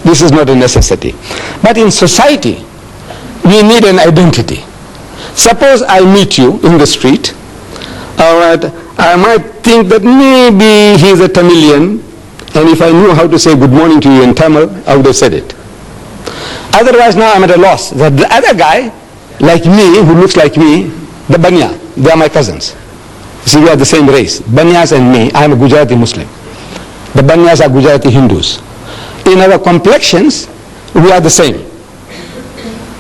S3: This is not a necessity. But in society, we need an identity. Suppose I meet you in the street, I might think that maybe he's a Tamilian, and if I knew how to say good morning to you in Tamil, I would have said it. Otherwise, now I'm at a loss. That the other guy, like me, who looks like me, the Banya, they are my cousins. You see, we are the same race. Banyas and me, I am a Gujarati Muslim. The Banyas are Gujarati Hindus. In our complexions, we are the same.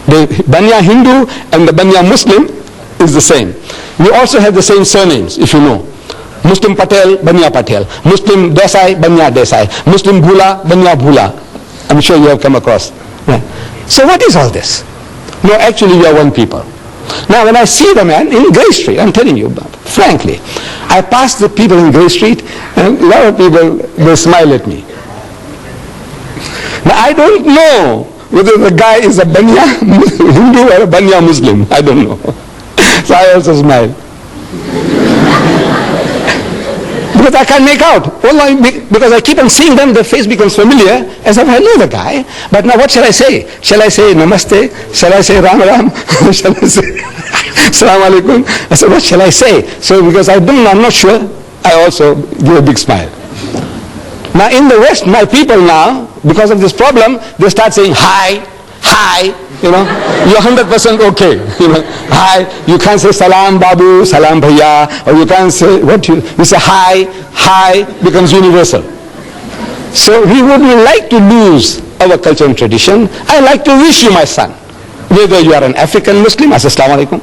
S3: The Banya Hindu and the Banya Muslim is the same. We also have the same surnames, if you know. Muslim Patel, Banya Patel. Muslim Desai, Banya Desai. Muslim Bhula, Banya Bhula. I'm sure you have come across. Yeah. So what is all this? No, actually we are one people. Now when I see the man in Grey Street, I'm telling you, frankly, I pass the people in Grey Street and a lot of people, they smile at me. Now I don't know whether the guy is a Banya Hindu or a Banya Muslim. I don't know. So I also smile. Because I can't make out. Because I keep on seeing them, the face becomes familiar, as if I know the guy. But now what shall I say? Shall I say Namaste? Shall I say Ram Ram? Shall I say Assalamu Alaikum? I said, what shall I say? So because I'm not sure, I also give a big smile. Now in the West, my people now, because of this problem, they start saying hi, you're 100% okay, hi, you can't say salam babu, salam bhaiya, or you can't say, you say hi, becomes universal. So we wouldn't like to lose our culture and tradition. I like to wish you, my son, whether you are an African Muslim, I say assalamu alaikum.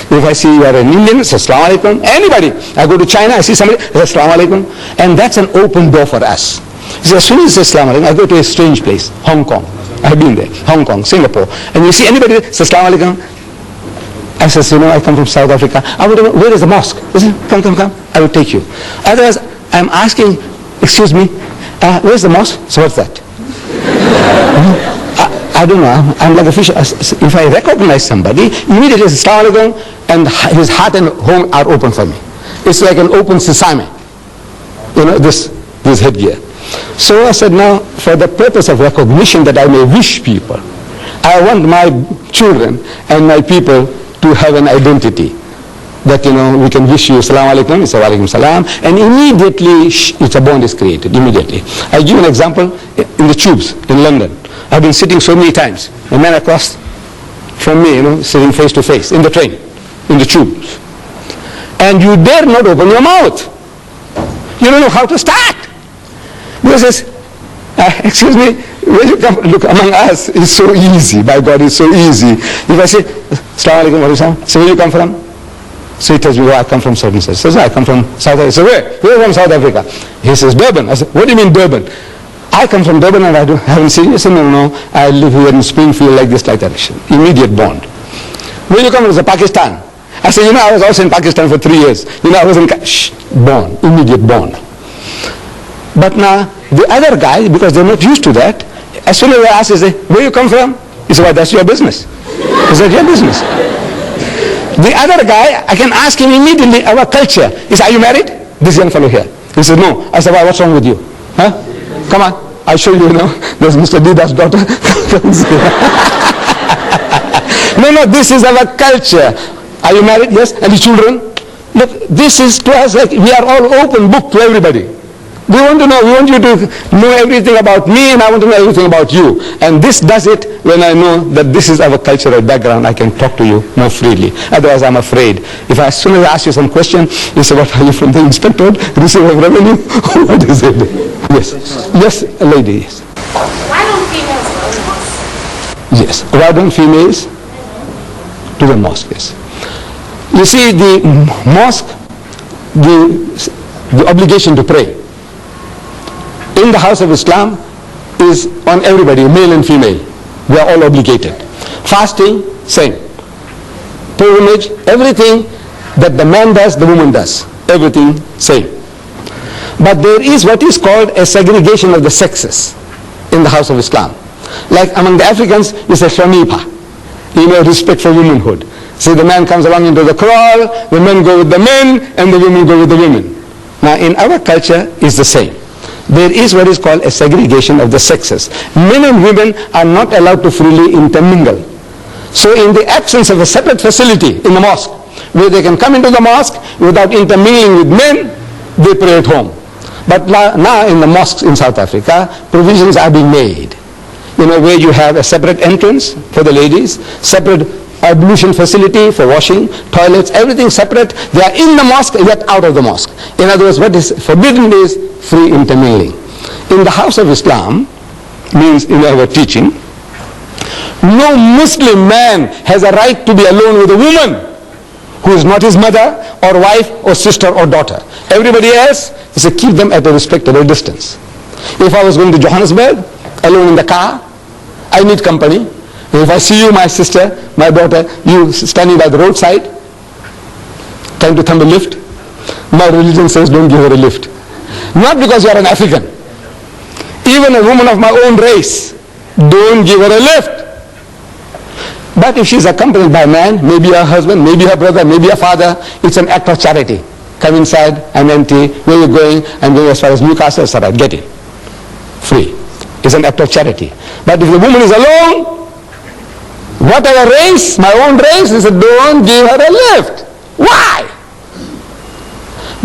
S3: If I see you are an Indian, I say assalamu alaikum. Anybody, I go to China, I see somebody, I say assalamu alaikum. And that's an open door for us. So as soon as I say assalamu alaikum, I go to a strange place, Hong Kong. I've been there, Hong Kong, Singapore. And you see anybody say assalamu alaikum, I says, I come from South Africa. I would, where is the mosque? He says, come, I will take you. Otherwise, I'm asking, excuse me, where's the mosque? So what's that? I don't know, I'm like a fish. If I recognize somebody, immediately say assalamu alaikum, and his heart and home are open for me. It's like an open sesame, this headgear. So I said, now, for the purpose of recognition that I may wish people, I want my children and my people to have an identity. That, we can wish you assalamu alaikum, it's wa alaikum salam, and immediately it's a bond is created, immediately. I give an example in the tubes in London. I've been sitting so many times, a man across from me, sitting face to face, in the train, in the tubes. And you dare not open your mouth. You don't know how to start. Because it's, excuse me, where you come, look, among us, it's so easy, by God, it's so easy. If I say, assalamu alaikum, wa alaikum, so where you come from? So he tells me, I come from certain place. He says, I come from South Africa. So where? Where from South Africa? He says, Durban. I said, what do you mean Durban? I come from Durban and I haven't seen you. He said, no, I live here in Springfield like this, like that. Immediate bond. Where you come from? I said, Pakistan. I said, I was also in Pakistan for 3 years. I was in, bond, immediate bond. But now, the other guy, because they're not used to that, as soon as I ask, they say, where you come from? He said, well, that's your business. Is that your business? The other guy, I can ask him immediately, our culture. He said, are you married? This young fellow here. He said, no. I said, well, what's wrong with you? Huh? Come on, I'll show you, there's Mr. Dida's daughter. No, this is our culture. Are you married? Yes. And the children? Look, this is to us like we are all open book to everybody. We want to know, we want you to know everything about me, and I want to know everything about you. And this does it when I know that this is our cultural background. I can talk to you more freely. Otherwise, I'm afraid. If as soon as I ask you some question, you say, what are you from the inspectorate? Receiver of revenue? What is it? Yes. Yes, a lady, yes.
S4: Why don't females go to mosque?
S3: Yes. Why don't females to the mosque? Yes. You see, the mosque, the obligation to pray in the house of Islam is on everybody, male and female. We are all obligated. Fasting, same. Pilgrimage, everything that the man does, the woman does. Everything, same. But there is what is called a segregation of the sexes in the house of Islam. Like among the Africans, it's a shamipa, respect for womanhood. So the man comes along into the kraal, the men go with the men, and the women go with the women. Now in our culture, it's the same. There is what is called a segregation of the sexes. Men and women are not allowed to freely intermingle. So in the absence of a separate facility in the mosque, where they can come into the mosque without intermingling with men, they pray at home. But now in the mosques in South Africa, provisions are being made. Where you have a separate entrance for the ladies, separate ablution facility for washing, toilets, everything separate. They are in the mosque, yet out of the mosque. In other words, what is forbidden is free intermingling. In the house of Islam, means in our teaching, no Muslim man has a right to be alone with a woman who is not his mother or wife or sister or daughter. Everybody else is to keep them at a respectable distance. If I was going to Johannesburg, alone in the car, I need company. If I see you, my sister, my daughter, you standing by the roadside, trying to thumb a lift, my religion says don't give her a lift. Not because you are an African. Even a woman of my own race, don't give her a lift. But if she's accompanied by a man, maybe her husband, maybe her brother, maybe her father, it's an act of charity. Come inside, I'm empty, where are you going? I'm going as far as Newcastle, it's all right, get in. Free. It's an act of charity. But if the woman is alone, whatever race, my own race, is don't give her a lift. Why?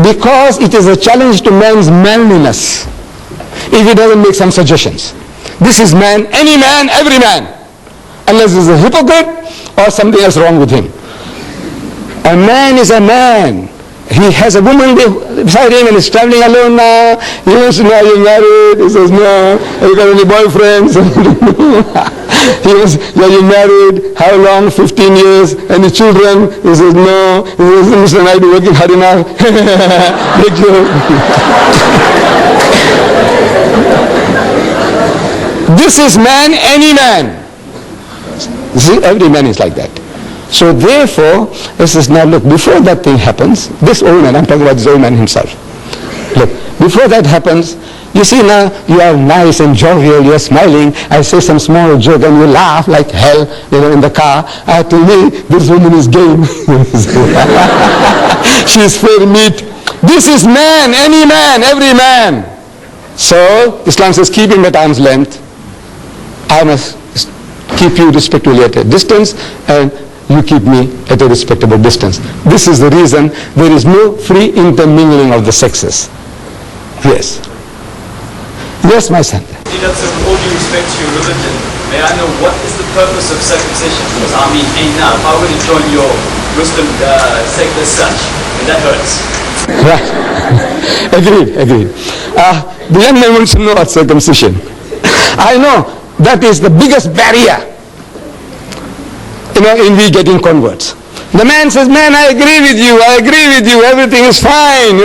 S3: Because it is a challenge to man's manliness if he doesn't make some suggestions. This is man, any man, every man, unless he's a hypocrite or something else wrong with him. A man is a man. He has a woman beside him and is traveling alone now. He wants to know, are you married? He says, no. Have you got any boyfriends? He was, are you married? How long? 15 years. Any children? He says, no. He says, Mr. Naidu, working hard enough. Big joke. This is man, any man. See, every man is like that. So therefore, this is now, look, before that thing happens, this old man, I'm talking about this old man himself. Look, before that happens, you see now, you are nice and jovial, you're smiling, I say some small joke and you laugh like hell, in the car. To me, this woman is game. She's fair meat. This is man, any man, every man. So, Islam says, keep him at arm's length. I must keep you respectfully at a distance, and you keep me at a respectable distance. This is the reason there is no free intermingling of the sexes. Yes. Yes, my son.
S6: With all due respect to your religion, may I know what is the purpose of circumcision? Because now, if I were to join your Muslim sect as such, that hurts.
S3: Right. Agreed. The young man wants to know about circumcision. I know that is the biggest barrier in we getting converts. The man says, man, I agree with you, everything is fine,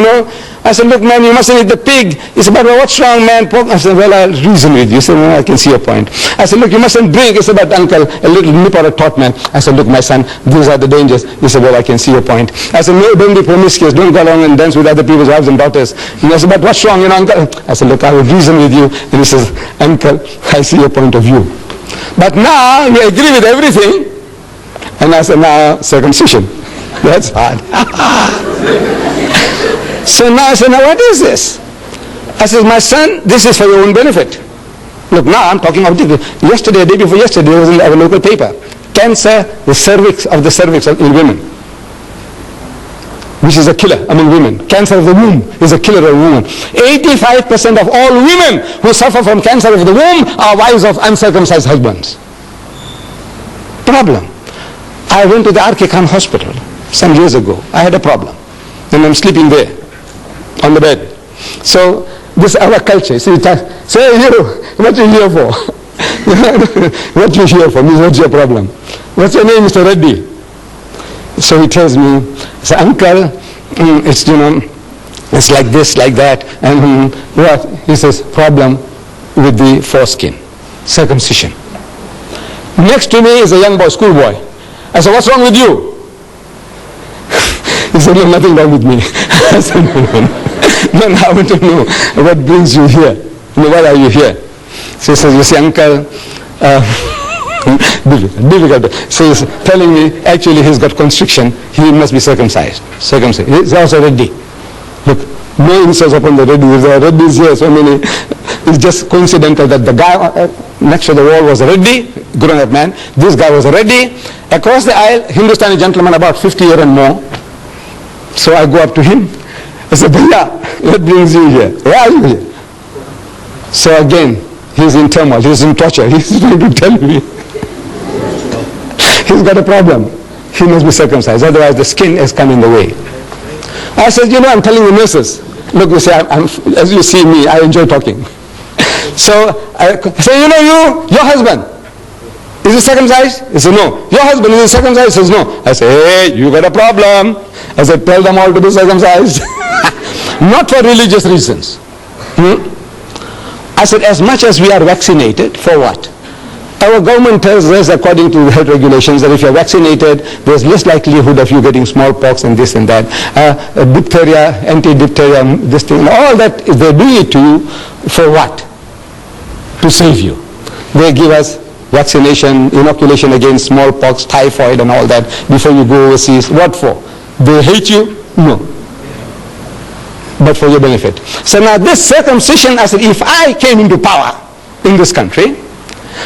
S3: I said, look, man, you mustn't eat the pig. He said, but what's wrong, man? Pork? I said, well, I'll reason with you. He said, no, I can see your point. I said, look, you mustn't drink. He said, but uncle, a little nip or a tot, man. I said, look, my son, these are the dangers. He said, well, I can see your point. I said, no, don't be promiscuous. Don't go along and dance with other people's wives and daughters. I said, but what's wrong, uncle? I said, look, I will reason with you. And he says, uncle, I see your point of view. But now, you agree with everything. And I said, now, circumcision. That's hard. So now I said, now what is this? I said, my son, this is for your own benefit. Look, now I'm talking about yesterday, day before yesterday, there was in our local paper, cancer, the cervix in women, which is a killer among women. Cancer of the womb is a killer of women. 85% of all women who suffer from cancer of the womb are wives of uncircumcised husbands. Problem. I went to the R.K. Khan hospital some years ago. I had a problem. And I'm sleeping there on the bed. So this our culture. So say you, what you here for? What you here for? What's your problem? What's your name, Mr. Reddy? So he tells me, so uncle, it's it's like this, like that, and what? He says, problem with the foreskin, circumcision. Next to me is a young boy, schoolboy. I said, what's wrong with you? He said, no, nothing wrong with me. I said, no, I want to know what brings you here. Why are you here? So he says, you see, uncle, difficult. So he's telling me, actually he's got constriction, he must be circumcised. He's also ready. Look, no insults upon the ready. There are reddies here, so many. It's just coincidental that the guy next to the wall was a reddy, grown-up man. This guy was a reddy. Across the aisle, Hindustani gentleman about 50 years and more. So I go up to him. I said, Bhaiya, what brings you here? Why are you here? So again, he's in turmoil, he's in torture. He's trying to tell me. He's got a problem. He must be circumcised, otherwise the skin has come in the way. I said, I'm telling the nurses. Look, you see, as you see me, I enjoy talking. So I say, your husband, is he circumcised? He said, no. Your husband, is he circumcised? He says, no. I say, hey, you got a problem. I said, tell them all to be circumcised. Not for religious reasons. I said, as much as we are vaccinated, for what? Our government tells us, according to the health regulations, that if you're vaccinated, there's less likelihood of you getting smallpox and this and that. Diphtheria, anti-diphtheria, this thing, all that, they're doing it to you for what? To save you. They give us vaccination, inoculation against smallpox, typhoid and all that before you go overseas. What for? They hate you? No. But for your benefit. So now this circumcision, I said, if I came into power in this country,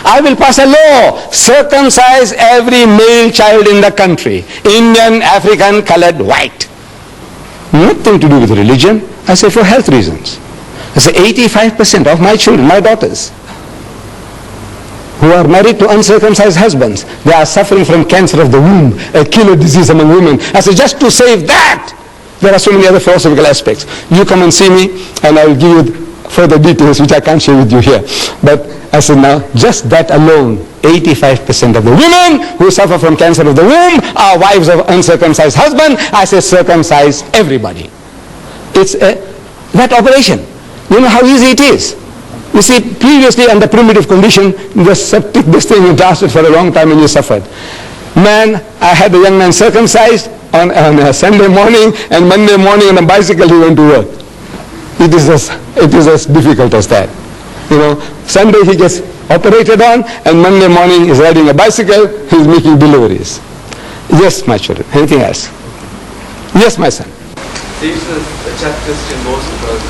S3: I will pass a law, circumcise every male child in the country, Indian, African, colored, white. Nothing to do with religion. I say for health reasons. I say 85% of my children, my daughters, who are married to uncircumcised husbands, they are suffering from cancer of the womb, a killer disease among women. I say just to save that, there are so many other philosophical aspects. You come and see me and I will give you further details which I can't share with you here. But I said now, just that alone, 85% of the women who suffer from cancer of the womb are wives of uncircumcised husband. I say circumcise everybody. It's that operation. You know how easy it is. You see, previously under primitive condition, the septic, this thing lasted for a long time and you suffered. Man, I had a young man circumcised on a Sunday morning, and Monday morning on a bicycle he went to work. It is as difficult as that. Sunday he gets operated on, and Monday morning he's riding a bicycle, he's making deliveries. Yes, my children. Anything else? Yes, my son.
S5: Satan is a chap Christian most because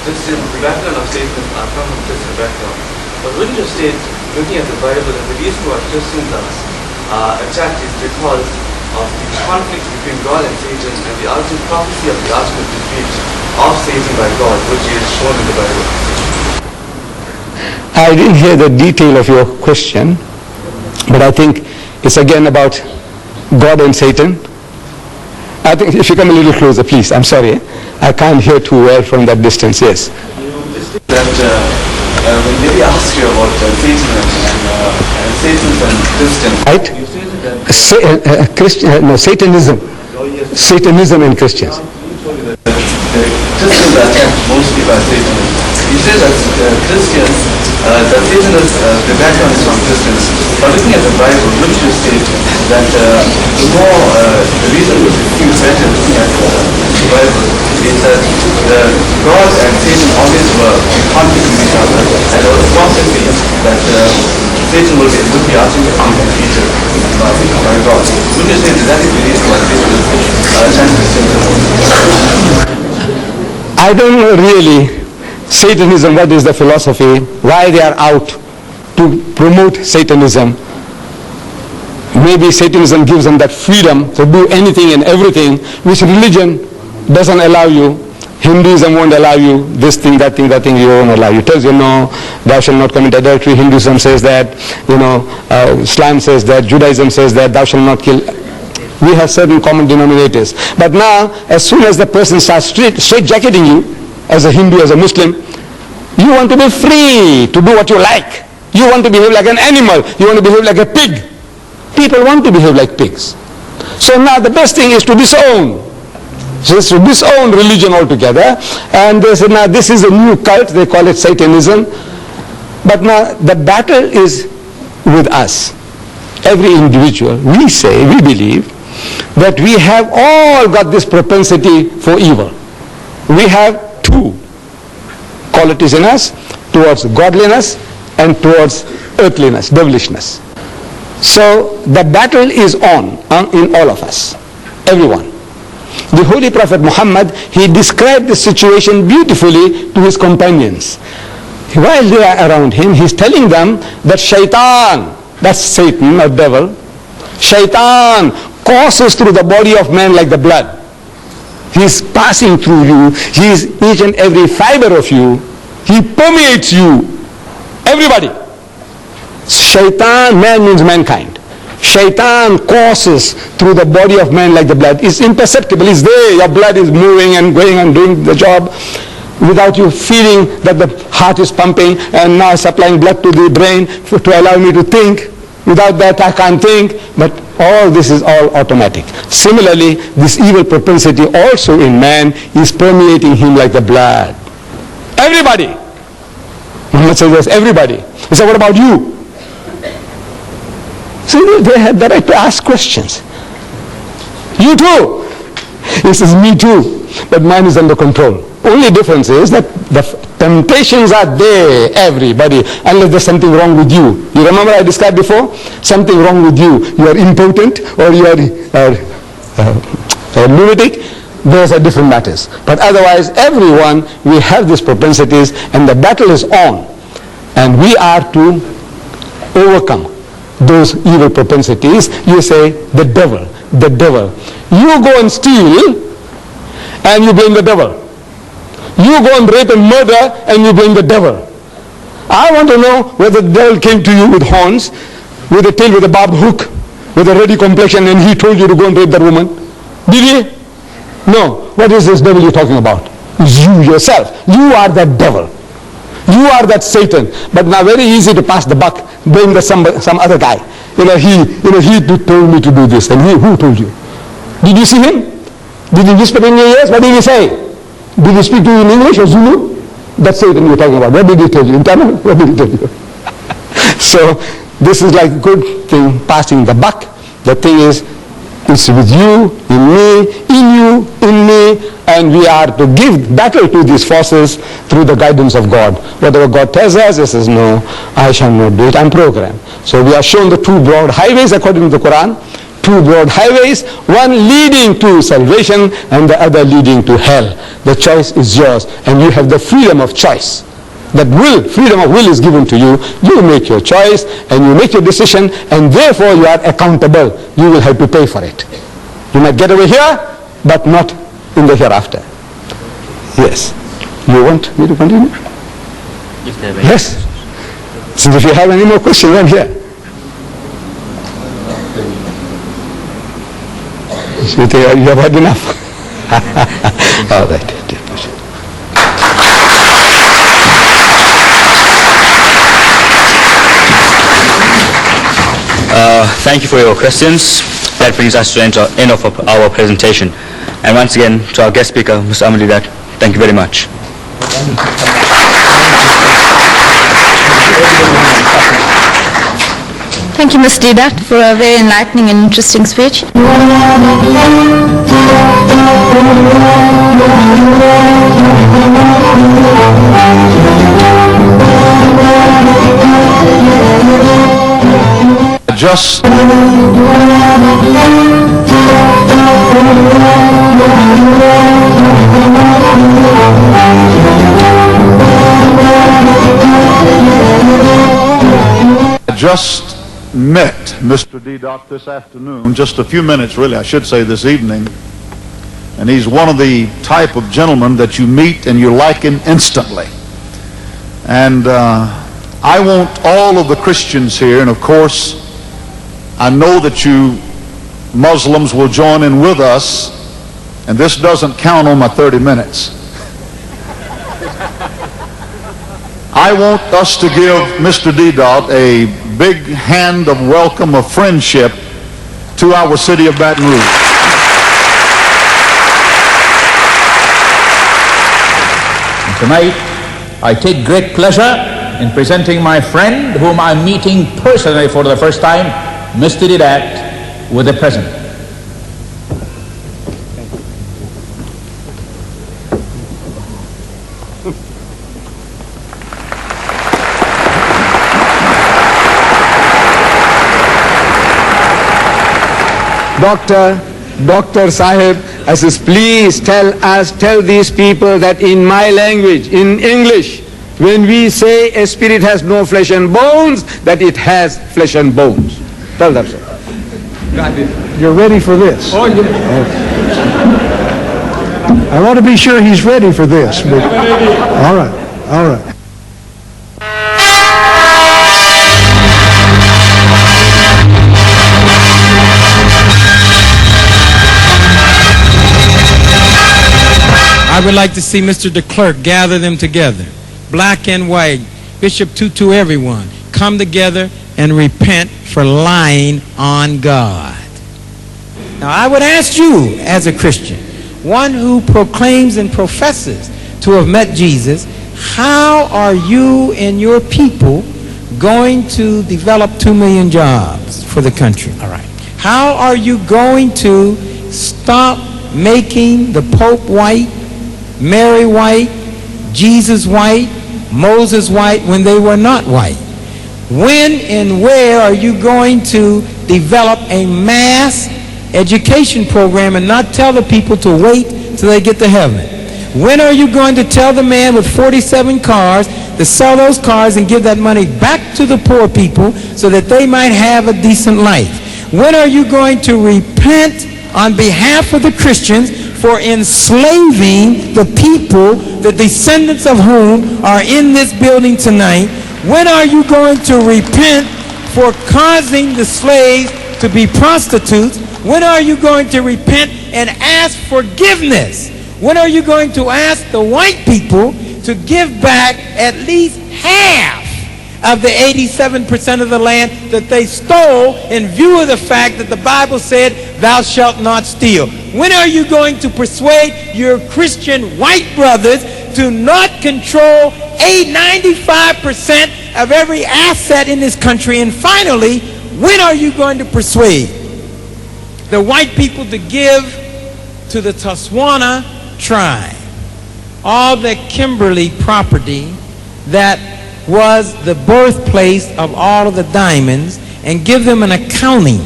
S5: Christian, the background of Satan are from a Christian background. But wouldn't you state, looking at the Bible, that the reason why Christians are attacked is because of the conflict between God and Satan and the ultimate prophecy of the ultimate defeat of Satan by God, which is shown in the Bible.
S3: I didn't hear the detail of your question, but I think it's again about God and Satan. I think if you come a little closer, please. I'm sorry. I can't hear too well from that distance. Yes.
S5: That when Devi asked you about Satan and Satan and Christian,
S3: right?
S5: you stated that
S3: Satanism. Satanism and Christians.
S5: The Christians are attacked mostly by Satanists. You say that Christians, that Satan is, the background is from Christians. But looking at the Bible, wouldn't you state that the reason we feel better looking at the Bible is that God and Satan always were in conflict with each other, and there was prophecy that Satan would be ultimately defeated by God. Wouldn't you say that is the reason why Satan is attacked Christians?
S3: I don't really Satanism, what is the philosophy, why they are out to promote Satanism. Maybe Satanism gives them that freedom to do anything and everything which religion doesn't allow you. Hinduism won't allow you this thing, that thing, that thing, you won't allow you. It tells you, no, thou shalt not commit adultery. Hinduism says that, Islam says that, Judaism says that, thou shalt not kill. We have certain common denominators. But now, as soon as the person starts straight-jacketing you, as a Hindu, as a Muslim, you want to be free to do what you like. You want to behave like an animal. You want to behave like a pig. People want to behave like pigs. So now the best thing is to disown. So it's to disown religion altogether. And they say, now this is a new cult, they call it Satanism. But now the battle is with us. Every individual, we say, we believe, that we have all got this propensity for evil. We have two qualities in us, towards godliness and towards earthliness, devilishness. So the battle is on in all of us, everyone. The Holy Prophet Muhammad, he described the situation beautifully to his companions. While they are around him, he's telling them that shaitan, that's Satan or devil, shaitan courses through the body of man like the blood. He's passing through you. He's each and every fiber of you. He permeates you. Everybody. Shaitan, man means mankind. Shaitan courses through the body of man like the blood. It's imperceptible. It's there. Your blood is moving and going and doing the job without you feeling that the heart is pumping and now supplying blood to the brain to allow me to think. Without that I can't think. But all this is all automatic. Similarly, this evil propensity also in man is permeating him like the blood. Everybody. Muhammad says yes, everybody. He said, what about you? So they had the right to ask questions. You too. He says, me too. But mine is under control. Only difference is that the temptations are there, everybody, unless there's something wrong with you. You remember I described before? Something wrong with you. You are impotent or you are lunatic. Those are different matters. But otherwise, everyone, we have these propensities and the battle is on. And we are to overcome those evil propensities. You say, the devil, the devil. You go and steal and you blame the devil. You go and rape and murder and you blame the devil. I want to know whether the devil came to you with horns, with a tail, with a barbed hook, with a ready complexion, and he told you to go and rape that woman. Did he? No. What is this devil you're talking about? It's you yourself. You are that devil. You are that Satan. But now very easy to pass the buck, blame some other guy. He told me to do this. And who told you? Did you see him? Did he whisper in your ears? What did he say? Did he speak to you in English or Zulu? That's Satan you're talking about. What did he tell you? In Tamil? What did he tell you? So this is like a good thing, passing the buck. The thing is, it's with you, in me, in you, in me, and we are to give battle to these forces through the guidance of God. Whatever God tells us, he says, no, I shall not do it, I'm programmed. So we are shown the two broad highways according to the Quran. Two broad highways, one leading to salvation and the other leading to hell. The choice is yours and you have the freedom of choice. That will, freedom of will is given to you. You make your choice and you make your decision and therefore you are accountable. You will have to pay for it. You might get away here but not in the hereafter. Yes. You want me to continue? Yes. So if you have any more questions, I'm here. You have had enough. All right.
S2: Thank you for your questions. That brings us to the end of our presentation. And once again, to our guest speaker, Mr. Amalidat, thank you very much.
S1: Thank you, Ms. Didat, for a very enlightening and interesting speech.
S7: Just just met Mr. D-Doc this afternoon, just a few minutes really, I should say this evening, and he's one of the type of gentlemen that you meet and you like him instantly. And I want all of the Christians here, and of course I know that you Muslims will join in with us, and this doesn't count on my 30 minutes. I want us to give Mr. D-Dot a big hand of welcome, of friendship to our city of Baton Rouge.
S8: Tonight, I take great pleasure in presenting my friend, whom I'm meeting personally for the first time, Mr. D-Dot, with a present.
S3: Dr. Sahib, I says, please tell these people that in my language, in English, when we say a spirit has no flesh and bones, that it has flesh and bones. Tell them so.
S9: You're ready for this?
S3: Oh, yeah.
S9: I want to be sure he's ready for this. But, all right, all right.
S10: I would like to see Mr. de Klerk gather them together, black and white, Bishop Tutu, everyone, come together and repent for lying on God. Now, I would ask you, as a Christian, one who proclaims and professes to have met Jesus, how are you and your people going to develop 2 million jobs for the country? All right. How are you going to stop making the Pope white, Mary white, Jesus white, Moses white when they were not white? When and where are you going to develop a mass education program and not tell the people to wait till they get to heaven? When are you going to tell the man with 47 cars to sell those cars and give that money back to the poor people so that they might have a decent life? When are you going to repent on behalf of the Christians for enslaving the people, the descendants of whom are in this building tonight? When are you going to repent for causing the slaves to be prostitutes? When are you going to repent and ask forgiveness? When are you going to ask the white people to give back at least half of the 87% of the land that they stole in view of the fact that the Bible said, thou shalt not steal? When are you going to persuade your Christian white brothers to not control 95% of every asset in this country? And finally, when are you going to persuade the white people to give to the Tswana tribe all the Kimberly property that was the birthplace of all of the diamonds, and give them an accounting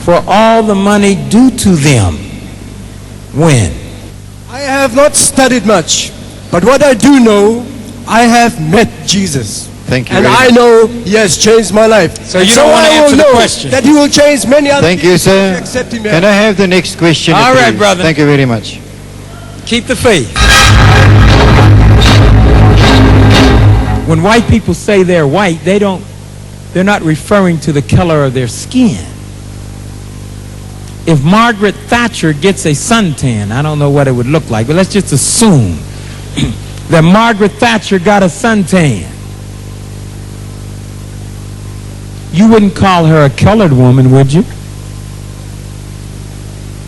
S10: for all the money due to them? When?
S11: I have not studied much, but what I do know, I have met Jesus.
S12: Thank you.
S11: And I know he has changed my life.
S10: So you don't want to answer the question?
S11: That he will change many other
S12: Thank
S11: people
S12: you, sir.
S11: except him.
S12: Can I have the next question?
S10: All right,
S12: please?
S10: brother.
S12: Thank you very much.
S10: Keep the faith. When white people say they're white, they're not referring to the color of their skin. If Margaret Thatcher gets a suntan, I don't know what it would look like, but let's just assume that Margaret Thatcher got a suntan. You wouldn't call her a colored woman, would you?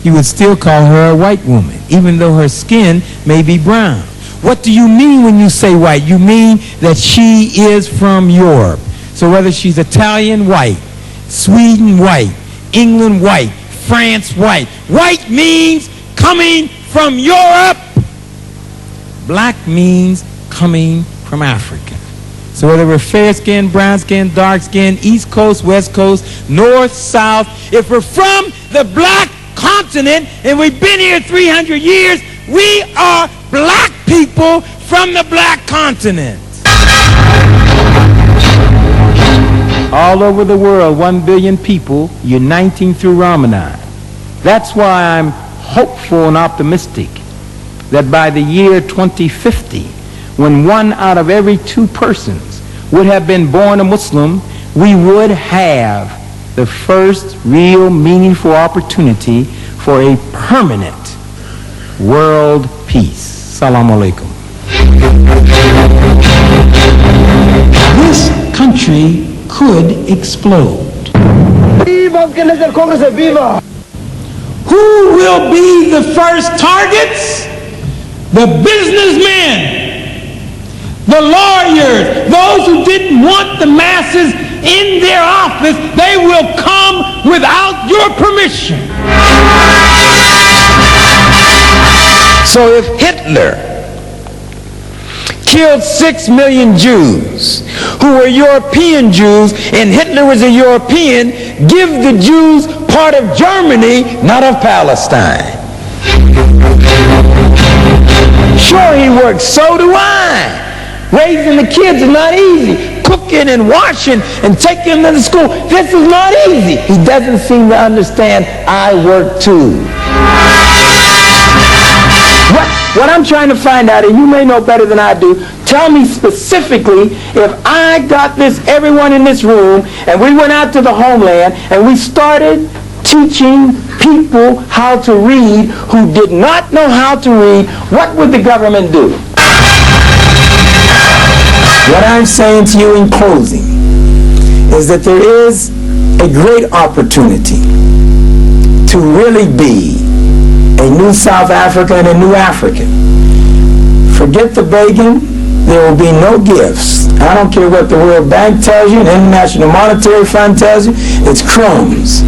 S10: You would still call her a white woman, even though her skin may be brown. What do you mean when you say white? You mean that she is from Europe. So whether she's Italian, white, Sweden, white, England, white, France, white. White means coming from Europe. Black means coming from Africa. So whether we're fair skin, brown skin, dark skin, East Coast, West Coast, North, South, if we're from the black continent and we've been here 300 years, we are black people from the black continent. all over the world, 1 billion people uniting through Ramadan. That's why I'm hopeful and optimistic that by the year 2050, when 1 out of every 2 persons would have been born a Muslim, we would have the first real meaningful opportunity for a permanent world peace. Assalamu alaikum. This country could explode. Who will be the first targets? The businessmen, the lawyers, those who didn't want the masses in their office. They will come without your permission. So if Hitler killed 6 million Jews who were European Jews, and Hitler was a European, give the Jews part of Germany, not of Palestine. Sure, he works. So do I. Raising the kids is not easy. Cooking and washing and taking them to school, this is not easy. He doesn't seem to understand I work too. What I'm trying to find out, and you may know better than I do, tell me specifically, if I got this, everyone in this room, and we went out to the homeland and we started teaching people how to read who did not know how to read, what would the government do? What I'm saying to you in closing is that there is a great opportunity to really be a new South Africa and a new African. Forget the begging. There will be no gifts. I don't care what the World Bank tells you, the International Monetary Fund tells you. It's crumbs.